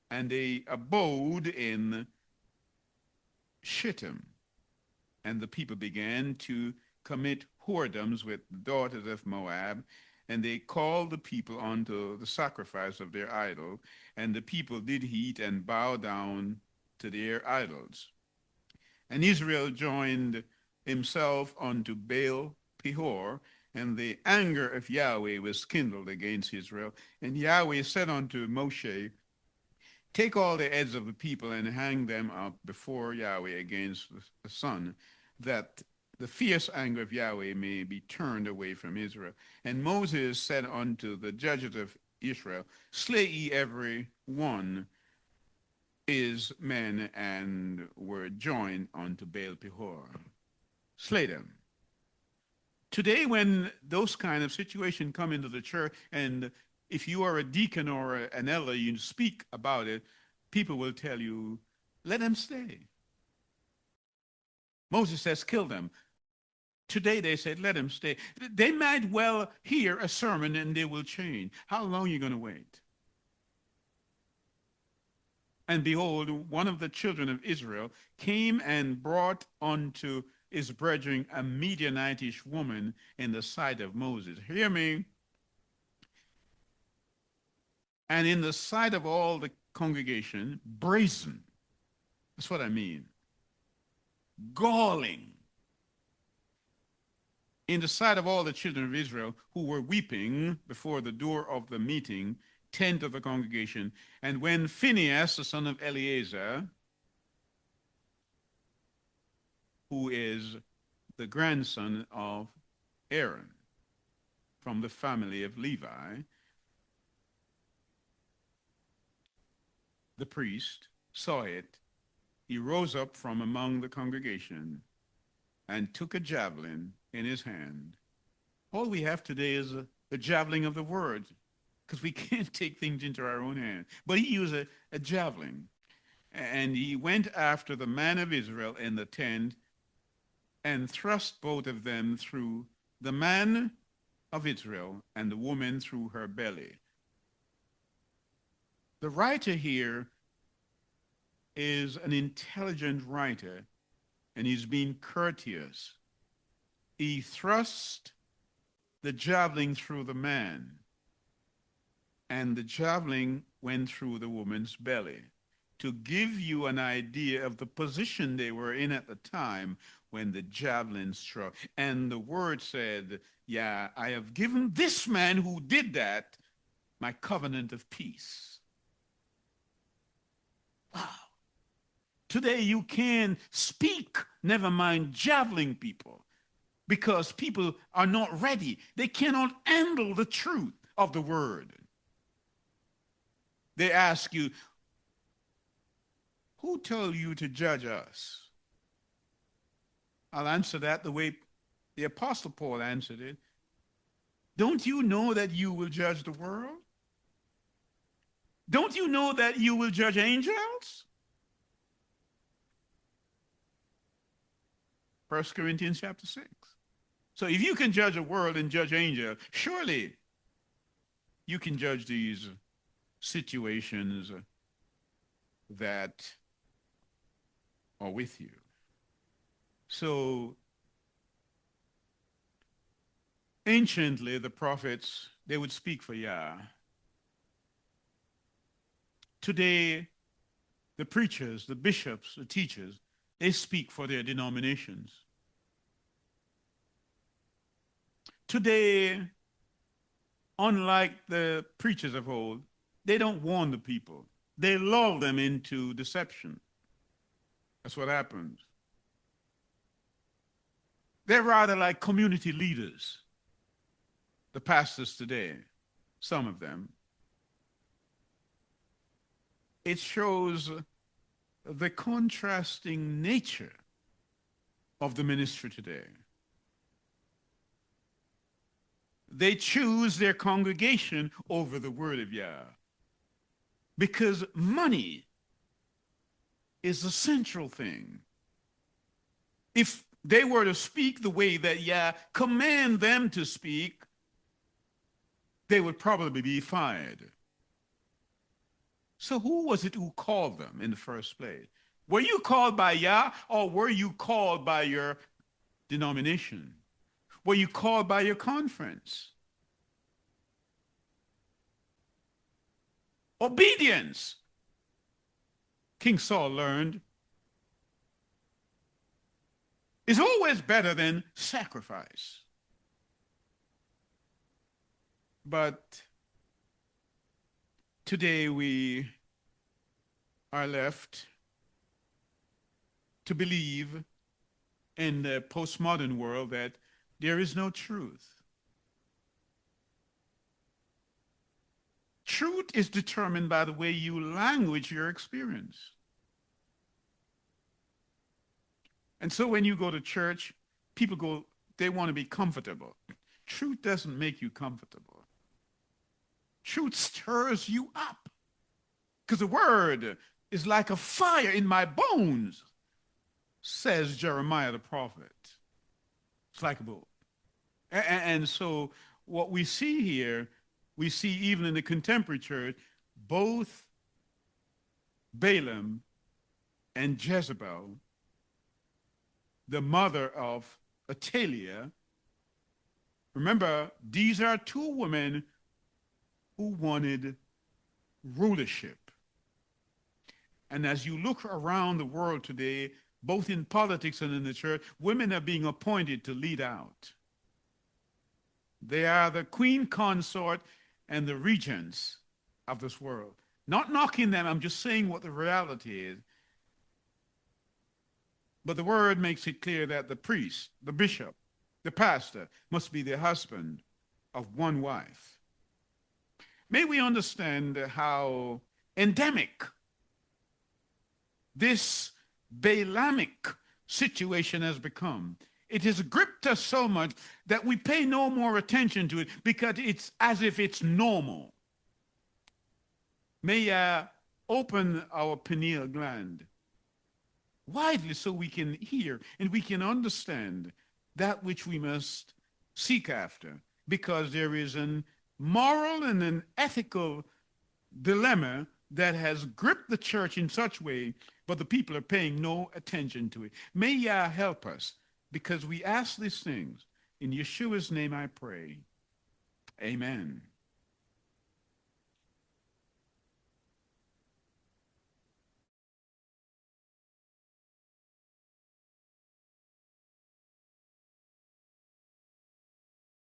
and they abode in Shittim. And the people began to commit whoredoms with the daughters of Moab, and they called the people unto the sacrifice of their idol, and the people did eat and bow down to their idols. And Israel joined himself unto Baal Pehor, and the anger of Yahweh was kindled against Israel. And Yahweh said unto Moshe, take all the heads of the people and hang them up before Yahweh against the sun, that the fierce anger of Yahweh may be turned away from Israel. And Moses said unto the judges of Israel, slay ye every one his men, and were joined unto Baal Pehor. Slay them. Today, when those kind of situations come into the church, and if you are a deacon or an elder, you speak about it, people will tell you, let them stay. Moses says, kill them. Today they said, let them stay. They might well hear a sermon and they will change. How long are you going to wait? And behold, one of the children of Israel came and brought unto his brethren a Midianitish woman in the sight of Moses. Hear me. And in the sight of all the congregation, brazen. That's what I mean. Galling. In the sight of all the children of Israel who were weeping before the door of the meeting, tent of the congregation. And when Phinehas, the son of Eleazar, who is the grandson of Aaron from the family of Levi, the priest, saw it, he rose up from among the congregation and took a javelin in his hand. All we have today is a javelin of the word, because we can't take things into our own hand. But he used a javelin, and he went after the man of Israel in the tent and thrust both of them through, the man of Israel and the woman through her belly. The writer here is an intelligent writer, and he's being courteous. He thrust the javelin through the man, and the javelin went through the woman's belly, to give you an idea of the position they were in at the time when the javelin struck. And the word said, yeah, I have given this man who did that my covenant of peace. Wow. Today you can speak, never mind javelin people, because people are not ready. They cannot handle the truth of the word. They ask you, who told you to judge us? I'll answer that the way the Apostle Paul answered it. Don't you know that you will judge the world? Don't you know that you will judge angels? 1 Corinthians chapter 6. So if you can judge the world and judge angels, surely you can judge these situations that are with you. So anciently, the prophets, they would speak for Yah. Today, the preachers, the bishops, the teachers, they speak for their denominations. Today, unlike the preachers of old, they don't warn the people. They lull them into deception. That's what happens. They're rather like community leaders, the pastors today, some of them. It shows the contrasting nature of the ministry today. They choose their congregation over the word of Yah, because money is the central thing. If they were to speak the way that Yah command them to speak, they would probably be fired. So who was it who called them in the first place? Were you called by Yah, or were you called by your denomination? Were you called by your conference? Obedience. King Saul learned, is always better than sacrifice. But today we are left to believe in the postmodern world that there is no truth. Truth is determined by the way you language your experience. And so when you go to church, people go they want to be comfortable. Truth doesn't make you comfortable. Truth stirs you up. Because the word is like a fire in my bones, says Jeremiah the prophet. It's like a bolt. And so what we see here, we see even in the contemporary church, both Balaam and Jezebel, the mother of Athaliah. Remember, these are two women who wanted rulership. And as you look around the world today, both in politics and in the church, women are being appointed to lead out. They are the queen consort and the regents of this world. Not knocking them, I'm just saying what the reality is. But the word makes it clear that the priest, the bishop, the pastor must be the husband of one wife. May we understand how endemic this Balaamic situation has become. It has gripped us so much that we pay no more attention to it because it's as if it's normal. May I open our pineal gland widely so we can hear and we can understand that which we must seek after, because there is an moral and an ethical dilemma that has gripped the church in such way, but the people are paying no attention to it. May Yah help us, because we ask these things. In Yeshua's name I pray. Amen.